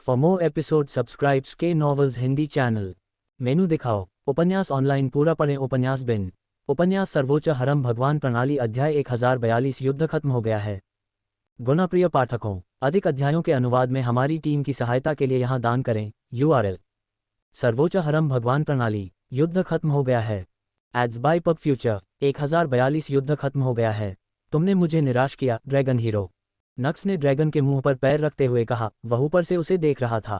For more episode subscribes के novels Hindi channel. मेनू दिखाओ। उपन्यास ऑनलाइन पूरा पढ़ें। उपन्यास बिन। उपन्यास सर्वोच्च हरम भगवान प्रणाली अध्याय 1042 युद्ध खत्म हो गया है। गुणाप्रिय पाठकों, अधिक अध्यायों के अनुवाद में हमारी टीम की सहायता के लिए यहाँ दान करें। URL सर्वोच्च हरम भगवान प्रणाली युद्ध खत्म हो गया है। एड्स बाय पब फ्यूचर 1042 युद्ध खत्म हो गया है। तुमने मुझे निराश किया ड्रैगन हीरो। नक्स ने ड्रैगन के मुंह पर पैर रखते हुए कहा। वह ऊपर से उसे देख रहा था।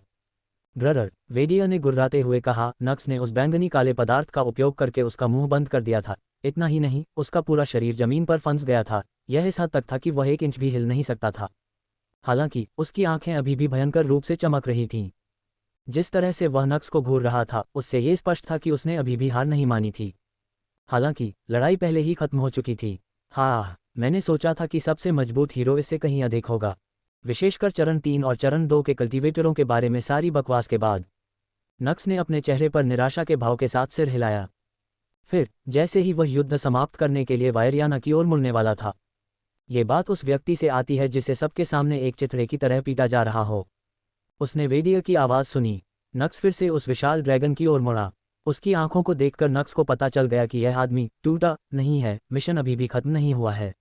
ब्रदर, वेडिया ने गुर्राते हुए कहा। नक्स ने उस बैंगनी काले पदार्थ का उपयोग करके उसका मुंह बंद कर दिया था। इतना ही नहीं, उसका पूरा शरीर जमीन पर फंस गया था। यह इस हद तक था कि वह 1 इंच भी हिल नहीं सकता था। हालांकि उसकी आंखें अभी भी भयंकर रूप से चमक रही थीं। जिस तरह से वह नक्स को घूर रहा था, उससे ये स्पष्ट था कि उसने अभी भी हार नहीं मानी थी। हालांकि लड़ाई पहले ही खत्म हो चुकी थी। हाँ, मैंने सोचा था कि सबसे मजबूत हीरो इससे कहीं अधिक होगा, विशेषकर चरण 3 और चरण 2 के कल्टीवेटरों के बारे में सारी बकवास के बाद। नक्स ने अपने चेहरे पर निराशा के भाव के साथ सिर हिलाया। फिर जैसे ही वह युद्ध समाप्त करने के लिए वायरियाना की ओर मुड़ने वाला था। ये बात उस व्यक्ति से आती है जिसे सबके सामने एक चितड़े की तरह पीटा जा रहा हो। उसने वेडिया की आवाज़ सुनी। नक्स फिर से उस विशाल ड्रैगन की ओर मुड़ा। उसकी आंखों को देखकर नक्स को पता चल गया कि यह आदमी टूटा नहीं है। मिशन अभी भी खत्म नहीं हुआ है।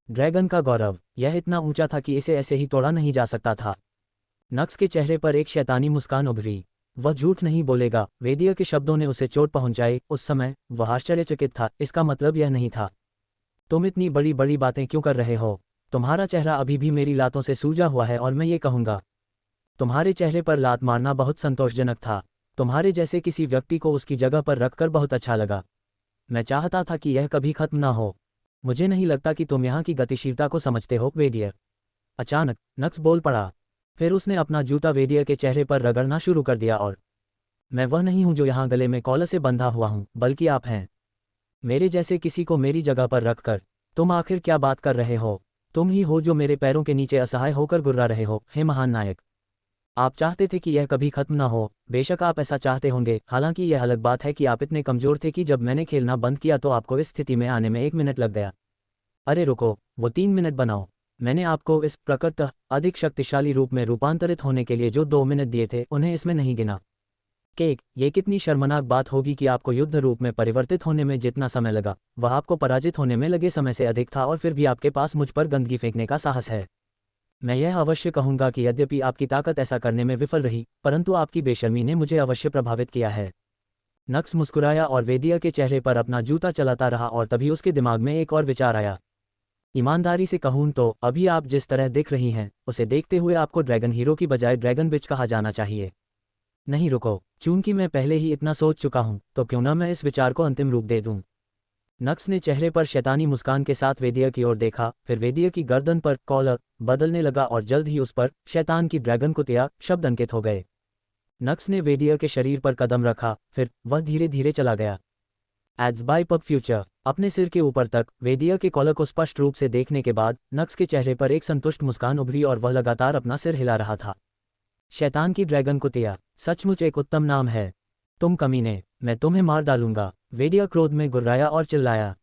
ड्रैगन का गौरव, यह इतना ऊंचा था कि इसे ऐसे ही तोड़ा नहीं जा सकता था। नक्स के चेहरे पर एक शैतानी मुस्कान उभरी। वह झूठ नहीं बोलेगा। वेदिया के शब्दों ने उसे चोट पहुंचाई। उस समय वह आश्चर्यचकित था। इसका मतलब यह नहीं था। तुम इतनी बड़ी बड़ी बातें क्यों कर रहे हो? तुम्हारा चेहरा अभी भी मेरी लातों से सूजा हुआ है और मैं ये कहूंगा, तुम्हारे चेहरे पर लात मारना बहुत संतोषजनक था। तुम्हारे जैसे किसी व्यक्ति को उसकी जगह पर रखकर बहुत अच्छा लगा। मैं चाहता था कि यह कभी खत्म ना हो। मुझे नहीं लगता कि तुम यहाँ की गतिशीलता को समझते हो वेडिया। अचानक नक्स बोल पड़ा। फिर उसने अपना जूता वेडिया के चेहरे पर रगड़ना शुरू कर दिया। और मैं वह नहीं हूं जो यहाँ गले में कॉलर से बंधा हुआ हूं, बल्कि आप हैं। मेरे जैसे किसी को मेरी जगह पर रखकर तुम आखिर क्या बात कर रहे हो? तुम ही हो जो मेरे पैरों के नीचे असहाय होकर गुर्रा रहे हो। हे महान नायक, आप चाहते थे कि यह कभी खत्म ना हो। बेशक आप ऐसा चाहते होंगे। हालांकि यह अलग बात है कि आप इतने कमजोर थे कि जब मैंने खेलना बंद किया तो आपको इस स्थिति में आने में 1 मिनट लग गया। अरे रुको, वो 3 मिनट बनाओ। मैंने आपको इस प्रकृत अधिक शक्तिशाली रूप में रूपांतरित होने के लिए जो 2 मिनट दिए थे, उन्हें इसमें नहीं गिना। केक, ये कितनी शर्मनाक बात होगी कि आपको युद्ध रूप में परिवर्तित होने में जितना समय लगा, वह आपको पराजित होने में लगे समय से अधिक था। और फिर भी आपके पास मुझ पर गंदगी फेंकने का साहस है। मैं यह अवश्य कहूंगा कि यद्यपि आपकी ताकत ऐसा करने में विफल रही, परंतु आपकी बेशर्मी ने मुझे अवश्य प्रभावित किया है। नक्स मुस्कुराया और वेदिया के चेहरे पर अपना जूता चलाता रहा। और तभी उसके दिमाग में एक और विचार आया। ईमानदारी से कहूं तो अभी आप जिस तरह दिख रही हैं, उसे देखते हुए आपको ड्रैगन हीरो की बजाय ड्रैगन बिच कहा जाना चाहिए। नहीं रुको, चूंकि मैं पहले ही इतना सोच चुका हूं, तो क्यों ना मैं इस विचार को अंतिम रूप दे दूं। नक्स ने चेहरे पर शैतानी मुस्कान के साथ वेदिया की ओर देखा। फिर वेदिया की गर्दन पर कॉलर बदलने लगा और जल्द ही उस पर शैतान की ड्रैगन कुतिया शब्द अंकित हो गए। नक्स ने वेदिया के शरीर पर कदम रखा। फिर वह धीरे धीरे चला गया। Ads by PubFuture. अपने सिर के ऊपर तक वेदिया के कॉलर को स्पष्ट रूप से देखने के बाद नक्स के चेहरे पर एक संतुष्ट मुस्कान उभरी और वह लगातार अपना सिर हिला रहा था। शैतान की ड्रैगन कुतिया सचमुच एक उत्तम नाम है। तुम कमीने, मैं तुम्हें मार डालूंगा। वेदिया क्रोध में गुर्राया और चिल्लाया।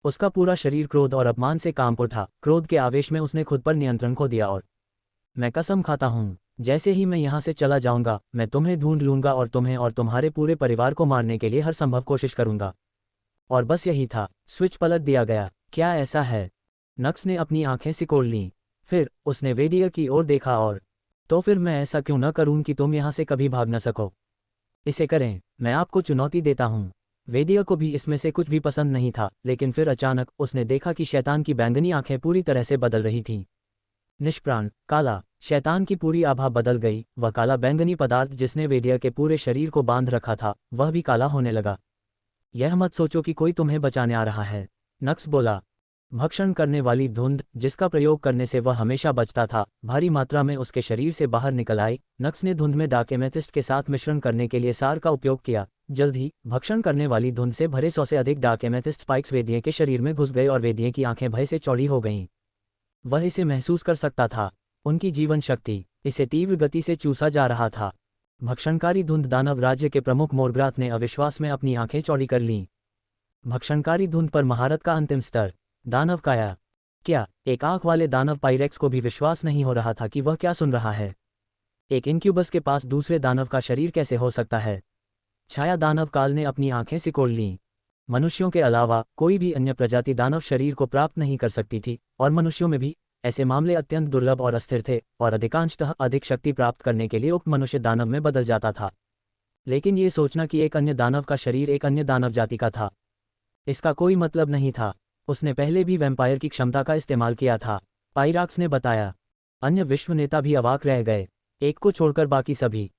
उसका पूरा शरीर क्रोध और अपमान से कांप उठा। क्रोध के आवेश में उसने खुद पर नियंत्रण खो दिया। और मैं कसम खाता हूं, जैसे ही मैं यहां से चला जाऊंगा, मैं तुम्हें ढूंढ लूंगा और तुम्हें और तुम्हारे पूरे परिवार को मारने के लिए हर संभव कोशिश करूंगा। और बस यही था। स्विच पलट दिया गया। क्या ऐसा है? नक्स ने अपनी आंखें सिकोड़ लीं। फिर उसने वेडिया की ओर देखा। और तो फिर मैं ऐसा क्यों न करूं कि तुम यहां से कभी भाग न सको? इसे करें, मैं आपको चुनौती देता हूं। वेदिया को भी इसमें से कुछ भी पसंद नहीं था, लेकिन फिर अचानक उसने देखा कि शैतान की बैंगनी आंखें पूरी तरह से बदल रही थीं। निष्प्राण, काला। शैतान की पूरी आभा बदल गई। वह काला बैंगनी पदार्थ जिसने वेदिया के पूरे शरीर को बांध रखा था, वह भी काला होने लगा। यह मत सोचो कि कोई तुम्हें बचाने आ रहा है, नक्स बोला। भक्षण करने वाली धुंध जिसका प्रयोग करने से वह हमेशा बचता था, भारी मात्रा में उसके शरीर से बाहर निकल आई। नक्स ने धुंध में डार्क एमेथिस्ट के साथ मिश्रण करने के लिए सार का उपयोग किया। जल्द ही भक्षण करने वाली धुंध से भरे 100 से अधिक डार्क एमेथिस्ट स्पाइक्स वेदिया के शरीर में घुस गए और वेदिया की आंखें भय से चौड़ी हो गईं। वह इसे महसूस कर सकता था। उनकी जीवन शक्ति इसे तीव्र गति से चूसा जा रहा था। भक्षणकारी धुंध दानव राज्य के प्रमुख मोरग्राथ ने अविश्वास में अपनी आंखें चौड़ी कर लीं। भक्षणकारी धुंध पर महारत का अंतिम स्तर, दानव काया। क्या एक आंख वाले दानव पाइरेक्स को भी विश्वास नहीं हो रहा था कि वह क्या सुन रहा है। एक इंक्यूबस के पास दूसरे दानव का शरीर कैसे हो सकता है? छाया दानव काल ने अपनी आंखें सिकोड़ लीं। मनुष्यों के अलावा कोई भी अन्य प्रजाति दानव शरीर को प्राप्त नहीं कर सकती थी, और मनुष्यों में भी ऐसे मामले अत्यंत दुर्लभ और अस्थिर थे, और अधिकांशतः अधिक शक्ति प्राप्त करने के लिए उक्त मनुष्य दानव में बदल जाता था। लेकिन ये सोचना कि एक अन्य दानव का शरीर एक अन्य दानव जाति का था, इसका कोई मतलब नहीं था। उसने पहले भी वैम्पायर की क्षमता का इस्तेमाल किया था, पाइराक्स ने बताया। अन्य विश्व नेता भी अवाक रह गए, एक को छोड़कर बाकी सभी।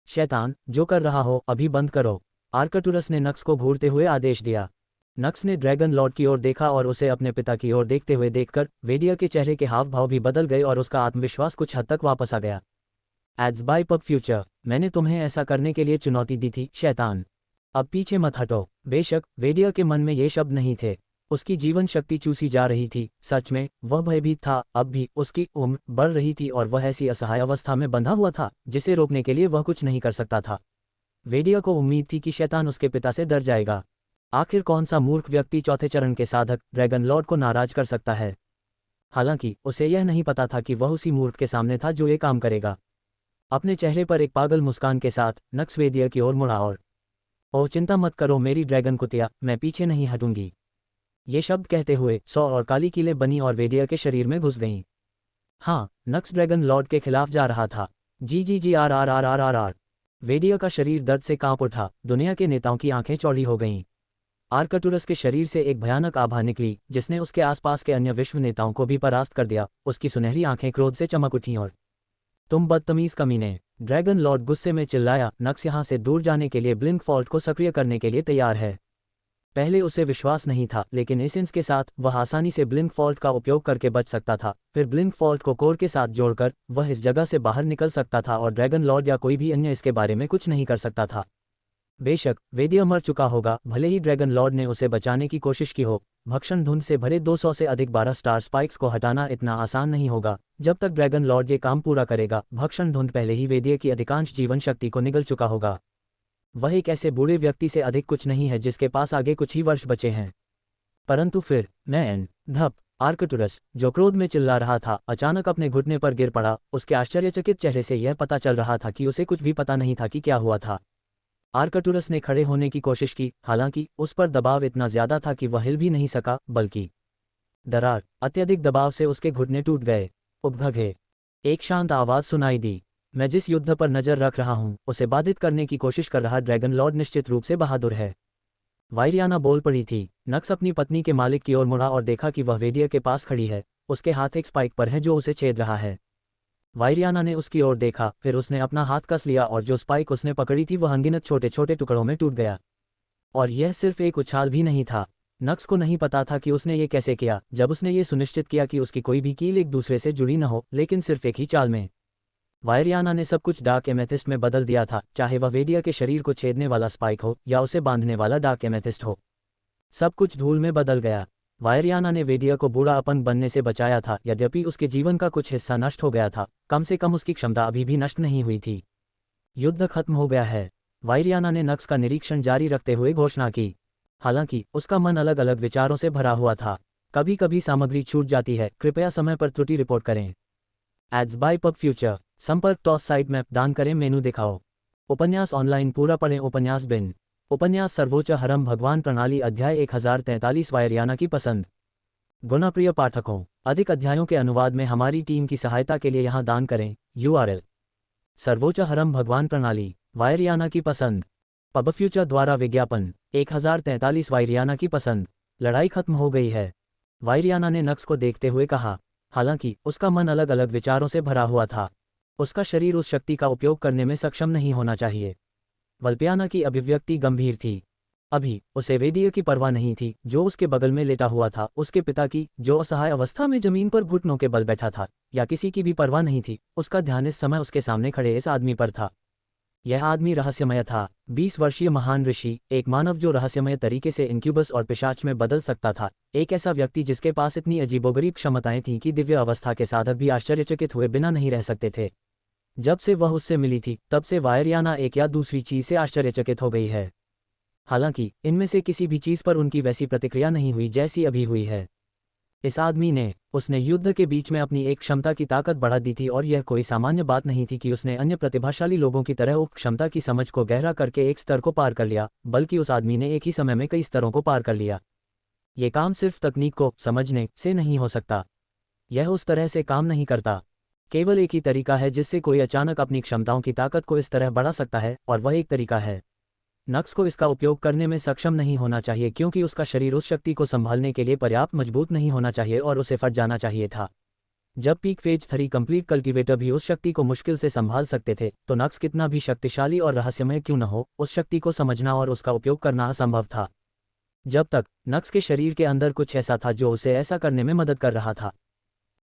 शैतान, जो कर रहा हो अभी बंद करो, आर्कटुरस ने नक्स को घूरते हुए आदेश दिया। नक्स ने ड्रैगन लॉर्ड की ओर देखा और उसे अपने पिता की ओर देखते हुए देखकर वेडिया के चेहरे के हाव भाव भी बदल गए और उसका आत्मविश्वास कुछ हद तक वापस आ गया। एड्स बाय पब फ्यूचर, मैंने तुम्हें ऐसा करने के लिए चुनौती दी थी शैतान, अब पीछे मत हटो। बेशक वेडिया के मन में ये शब्द नहीं थे, उसकी जीवन शक्ति चूसी जा रही थी। सच में वह भयभीत था, अब भी उसकी उम्र बढ़ रही थी और वह ऐसी असहाय अवस्था में बंधा हुआ था जिसे रोकने के लिए वह कुछ नहीं कर सकता था। वेडिया को उम्मीद थी कि शैतान उसके पिता से डर जाएगा। आखिर कौन सा मूर्ख व्यक्ति चौथे चरण के साधक ड्रैगन लॉर्ड को नाराज कर सकता है? हालांकि उसे यह नहीं पता था कि वह उसी मूर्ख के सामने था जो ये काम करेगा। अपने चेहरे पर एक पागल मुस्कान के साथ नक्स वेदिया की ओर मुड़ा और ओह चिंता मत करो मेरी ड्रैगन कुतिया, मैं पीछे नहीं हटूंगी। ये शब्द कहते हुए 100 और काली कीलें बनी और वेदिया के शरीर में घुस गईं। हाँ, नक्स ड्रैगन लॉर्ड के खिलाफ जा रहा था। जी आर आर आर आर आर आर। वेदिया का शरीर दर्द से कांप उठा, दुनिया के नेताओं की आंखें चौड़ी हो गईं। आर्कटुरस के शरीर से एक भयानक आभा निकली जिसने उसके आसपास के अन्य विश्व नेताओं को भी परास्त कर दिया। उसकी सुनहरी आंखें क्रोध से चमक उठीं और तुम बदतमीज कमीने, ड्रैगन लॉर्ड गुस्से में चिल्लाया। नक्स यहाँ से दूर जाने के लिए ब्लिंक फॉल्ट को सक्रिय करने के लिए तैयार है। पहले उसे विश्वास नहीं था, लेकिन एसेंस के साथ वह आसानी से ब्लिंक फॉल्ट का उपयोग करके बच सकता था। फिर ब्लिंक फॉल्ट को कोर के साथ जोड़कर वह इस जगह से बाहर निकल सकता था और ड्रैगन लॉर्ड या कोई भी अन्य इसके बारे में कुछ नहीं कर सकता था। बेशक वेदिया मर चुका होगा, भले ही ड्रैगन लॉर्ड ने उसे बचाने की कोशिश की हो। भक्षण धुंध से भरे 200 से अधिक 12 स्टार स्पाइक्स को हटाना इतना आसान नहीं होगा। जब तक ड्रैगन लॉर्ड ये काम पूरा करेगा, भक्षण धुंध पहले ही वेदिया की अधिकांश जीवन शक्ति को निगल चुका होगा। वह एक ऐसे बूढ़े व्यक्ति से अधिक कुछ नहीं है जिसके पास आगे कुछ ही वर्ष बचे हैं। परंतु फिर मैं धप आर्कटुरस, जो क्रोध में चिल्ला रहा था, अचानक अपने घुटने पर गिर पड़ा। उसके आश्चर्यचकित चेहरे से यह पता चल रहा था कि उसे कुछ भी पता नहीं था कि क्या हुआ था। आर्कटुरस ने खड़े होने की कोशिश की, हालांकि उस पर दबाव इतना ज्यादा था कि वह हिल भी नहीं सका, बल्कि दरार, अत्यधिक दबाव से उसके घुटने टूट गए। उपभगे, एक शांत आवाज सुनाई दी। मैं जिस युद्ध पर नजर रख रहा हूं उसे बाधित करने की कोशिश कर रहा ड्रैगन लॉर्ड निश्चित रूप से बहादुर है। वायरियाना बोल पड़ी थी। नक्स अपनी पत्नी के मालिक की ओर मुड़ा और देखा कि वह वेदिया के पास खड़ी है, उसके हाथ एक स्पाइक पर है जो उसे छेद रहा है। वायरियाना ने उसकी ओर देखा, फिर उसने अपना हाथ कस लिया और जो स्पाइक उसने पकड़ी थी वह अनगिनत छोटे छोटे टुकड़ों में टूट गया। और यह सिर्फ एक उछाल भी नहीं था। नक्स को नहीं पता था कि उसने ये कैसे किया। जब उसने ये सुनिश्चित किया कि उसकी कोई भी कील एक दूसरे से जुड़ी न हो, लेकिन सिर्फ एक ही चाल में, वायरियाना ने सब कुछ डार्क एमेथिस्ट में बदल दिया था, चाहे वह वेदिया के शरीर को छेदने वाला स्पाइक हो या उसे बांधने वाला डार्क एमेथिस्ट हो। सब कुछ धूल में बदल गया। वायरियाना ने वेदिया को बूढ़ा अपन बनने से बचाया था, यद्यपि उसके जीवन का कुछ हिस्सा नष्ट हो गया था, कम से कम उसकी क्षमता अभी भी नष्ट नहीं हुई थी। युद्ध खत्म हो गया है, वायरियाना ने नक्स का निरीक्षण जारी रखते हुए घोषणा की। हालांकि उसका मन अलग अलग विचारों से भरा हुआ था। कभी कभी सामग्री छूट जाती है, कृपया समय पर त्रुटि रिपोर्ट करें। एड्स बाय पब फ्यूचर, संपर्क टॉस साइट मैप दान करें, मेनू दिखाओ। उपन्यास ऑनलाइन पूरा पढ़ें। उपन्यास बिन उपन्यास सर्वोच्च हरम भगवान प्रणाली अध्याय 1043 वायरियाना की पसंद। गुणाप्रिय पाठकों, अधिक अध्यायों के अनुवाद में हमारी टीम की सहायता के लिए यहाँ दान करें। URL सर्वोच्च हरम भगवान प्रणाली वायरियाना की पसंद। पब फ्यूचर द्वारा विज्ञापन 1043 वायरियाना की पसंद। लड़ाई खत्म हो गई है, वायरियाना ने नक्स को देखते हुए कहा। हालांकि उसका मन अलग अलग विचारों से भरा हुआ था। उसका शरीर उस शक्ति का उपयोग करने में सक्षम नहीं होना चाहिए। वल्पियाना की अभिव्यक्ति गंभीर थी। अभी उसे वेदिया की परवाह नहीं थी जो उसके बगल में लेटा हुआ था, उसके पिता की जो असहाय अवस्था में जमीन पर घुटनों के बल बैठा था, या किसी की भी परवाह नहीं थी। उसका ध्यान इस समय उसके सामने खड़े इस आदमी पर था। यह आदमी रहस्यमय था। 20 वर्षीय महान ऋषि, एक मानव जो रहस्यमय तरीके से इंक्यूबस और पिशाच में बदल सकता था। एक ऐसा व्यक्ति जिसके पास इतनी अजीबोगरीब क्षमताएं थीं कि दिव्य अवस्था के साधक भी आश्चर्यचकित हुए बिना नहीं रह सकते थे। जब से वह उससे मिली थी तब से वायरियाना एक या दूसरी चीज से आश्चर्यचकित हो गई है। हालांकि इनमें से किसी भी चीज पर उनकी वैसी प्रतिक्रिया नहीं हुई जैसी अभी हुई है। इस आदमी ने उसने युद्ध के बीच में अपनी एक क्षमता की ताकत बढ़ा दी थी और यह कोई सामान्य बात नहीं थी कि उसने अन्य प्रतिभाशाली लोगों की तरह उस क्षमता की समझ को गहरा करके एक स्तर को पार कर लिया, बल्कि उस आदमी ने एक ही समय में कई स्तरों को पार कर लिया। ये काम सिर्फ तकनीक को समझने से नहीं हो सकता। यह उस तरह से काम नहीं करता। केवल एक ही तरीका है जिससे कोई अचानक अपनी क्षमताओं की ताकत को इस तरह बढ़ा सकता है, और वह एक तरीका है। नक्स को इसका उपयोग करने में सक्षम नहीं होना चाहिए क्योंकि उसका शरीर उस शक्ति को संभालने के लिए पर्याप्त मजबूत नहीं होना चाहिए और उसे फट जाना चाहिए था। जब पीक फेज 3 कंप्लीट कल्टीवेटर भी उस शक्ति को मुश्किल से संभाल सकते थे, तो नक्स कितना भी शक्तिशाली और रहस्यमय क्यों न हो, उस शक्ति को समझना और उसका उपयोग करना असंभव था। जब तक नक्स के शरीर के अंदर कुछ ऐसा था जो उसे ऐसा करने में मदद कर रहा था,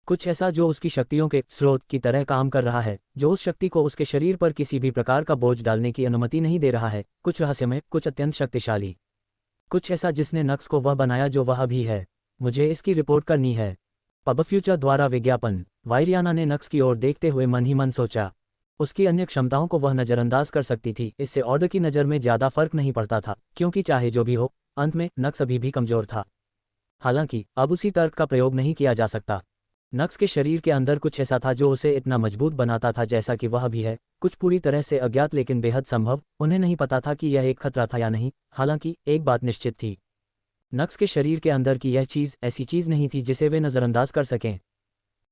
कुछ ऐसा जो उसकी शक्तियों के स्रोत की तरह काम कर रहा है, जो उस शक्ति को उसके शरीर पर किसी भी प्रकार का बोझ डालने की अनुमति नहीं दे रहा है, कुछ रहस्यमय, कुछ अत्यंत शक्तिशाली, कुछ ऐसा जिसने नक्स को वह बनाया जो वह भी है। मुझे इसकी रिपोर्ट करनी है। पबफ्यूचर द्वारा विज्ञापन। वायरियाना ने नक्स की ओर देखते हुए मन ही मन सोचा। उसकी अन्य क्षमताओं को वह नज़रअंदाज कर सकती थी, इससे ऑर्डर की नज़र में ज़्यादा फर्क नहीं पड़ता था, क्योंकि चाहे जो भी हो, अंत में नक्स अभी भी कमज़ोर था। हालांकि अब उसी तर्क का प्रयोग नहीं किया जा सकता। नक्स के शरीर के अंदर कुछ ऐसा था जो उसे इतना मजबूत बनाता था जैसा कि वह भी है, कुछ पूरी तरह से अज्ञात लेकिन बेहद संभव। उन्हें नहीं पता था कि यह एक खतरा था या नहीं, हालांकि एक बात निश्चित थी, नक्स के शरीर के अंदर की यह चीज़ ऐसी चीज़ नहीं थी जिसे वे नज़रअंदाज कर सकें।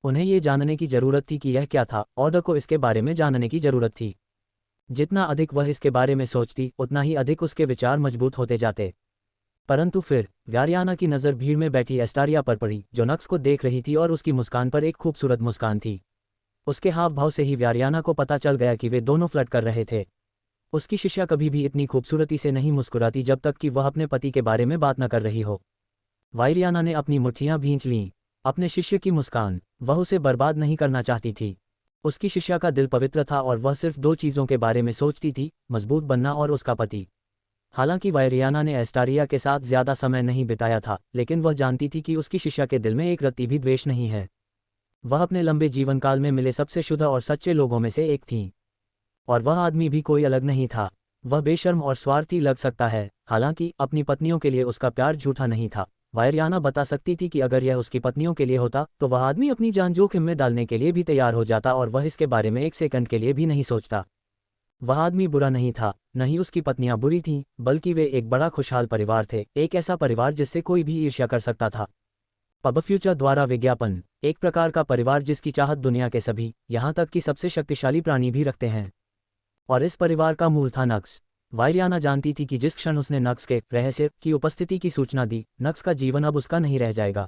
उन्हें ये जानने की ज़रूरत थी कि यह क्या था, ऑर्डर को इसके बारे में जानने की ज़रूरत थी। जितना अधिक वह इसके बारे में सोचती, उतना ही अधिक उसके विचार मजबूत होते जाते। परंतु फिर वायरियाना की नज़र भीड़ में बैठी एस्टारिया पर पड़ी, जो नक्स को देख रही थी और उसकी मुस्कान पर एक खूबसूरत मुस्कान थी। उसके हाव भाव से ही वायरियाना को पता चल गया कि वे दोनों फ्लर्ट कर रहे थे। उसकी शिष्या कभी भी इतनी खूबसूरती से नहीं मुस्कुराती जब तक कि वह अपने पति के बारे में बात न कर रही हो। वायरियाना ने अपनी मुट्ठियां भींच लीं। अपने शिष्य की मुस्कान, वह उसे बर्बाद नहीं करना चाहती थी। उसकी शिष्या का दिल पवित्र था और वह सिर्फ दो चीज़ों के बारे में सोचती थी, मजबूत बनना और उसका पति। हालांकि वायरियाना ने एस्टारिया के साथ ज़्यादा समय नहीं बिताया था, लेकिन वह जानती थी कि उसकी शिष्या के दिल में एक रत्ती भी द्वेष नहीं है। वह अपने लंबे जीवनकाल में मिले सबसे शुद्ध और सच्चे लोगों में से एक थी, और वह आदमी भी कोई अलग नहीं था। वह बेशर्म और स्वार्थी लग सकता है, हालांकि अपनी पत्नियों के लिए उसका प्यार झूठा नहीं था। वायरियाना बता सकती थी कि अगर यह उसकी पत्नियों के लिए होता तो वह आदमी अपनी जान जोखिम में डालने के लिए भी तैयार हो जाता और वह इसके बारे में एक सेकंड के लिए भी नहीं सोचता। वह आदमी बुरा नहीं था, न ही उसकी पत्नियां बुरी थीं, बल्कि वे एक बड़ा खुशहाल परिवार थे, एक ऐसा परिवार जिससे कोई भी ईर्ष्या कर सकता था। पबफ्यूचर द्वारा विज्ञापन। एक प्रकार का परिवार जिसकी चाहत दुनिया के सभी, यहाँ तक कि सबसे शक्तिशाली प्राणी भी रखते हैं। और इस परिवार का मूल था नक्स। वायरियाना जानती थी कि जिस क्षण उसने नक्स के रहस्य की उपस्थिति की सूचना दी, नक्स का जीवन अब उसका नहीं रह जाएगा।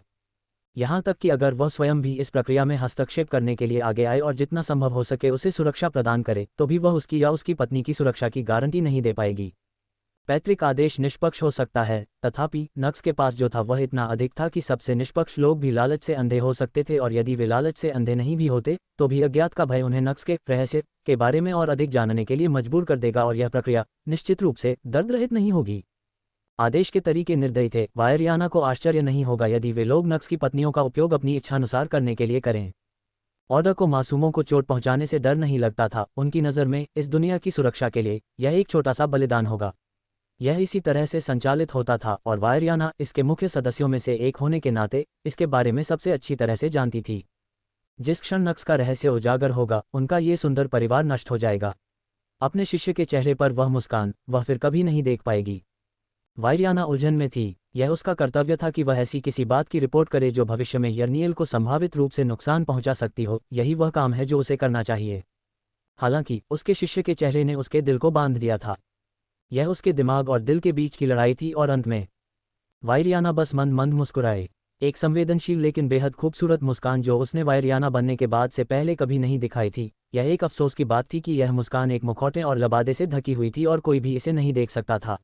यहाँ तक कि अगर वह स्वयं भी इस प्रक्रिया में हस्तक्षेप करने के लिए आगे आए और जितना संभव हो सके उसे सुरक्षा प्रदान करे, तो भी वह उसकी या उसकी पत्नी की सुरक्षा की गारंटी नहीं दे पाएगी। पैतृक आदेश निष्पक्ष हो सकता है, तथापि नक्स के पास जो था वह इतना अधिक था कि सबसे निष्पक्ष लोग भी लालच से अंधे हो सकते थे, और यदि वे लालच से अंधे नहीं भी होते तो भी अज्ञात का भय उन्हें नक्स के रहस्य के बारे में और अधिक जानने के लिए मजबूर कर देगा, और यह प्रक्रिया निश्चित रूप से दर्द रहित नहीं होगी। आदेश के तरीके निर्दयी थे। वायरियाना को आश्चर्य नहीं होगा यदि वे लोग नक्स की पत्नियों का उपयोग अपनी इच्छानुसार करने के लिए करें। ऑर्डर को मासूमों को चोट पहुंचाने से डर नहीं लगता था। उनकी नज़र में इस दुनिया की सुरक्षा के लिए यह एक छोटा सा बलिदान होगा। यह इसी तरह से संचालित होता था, और वायरियाना इसके मुख्य सदस्यों में से एक होने के नाते इसके बारे में सबसे अच्छी तरह से जानती थी। जिस क्षण नक्स का रहस्य उजागर होगा, उनका ये सुंदर परिवार नष्ट हो जाएगा। अपने शिष्य के चेहरे पर वह मुस्कान वह फिर कभी नहीं देख पाएगी। वायरियाना उलझन में थी। यह उसका कर्तव्य था कि वह ऐसी किसी बात की रिपोर्ट करे जो भविष्य में यर्निएल को संभावित रूप से नुकसान पहुंचा सकती हो। यही वह काम है जो उसे करना चाहिए। हालांकि उसके शिष्य के चेहरे ने उसके दिल को बांध दिया था। यह उसके दिमाग और दिल के बीच की लड़ाई थी, और अंत में वायरियाना बस मंद मंद मुस्कुराए। एक संवेदनशील लेकिन बेहद खूबसूरत मुस्कान जो उसने वायरियाना बनने के बाद से पहले कभी नहीं दिखाई थी। यह एक अफसोस की बात थी कि यह मुस्कान एक मुखौटे और लबादे से ढकी हुई थी और कोई भी इसे नहीं देख सकता था।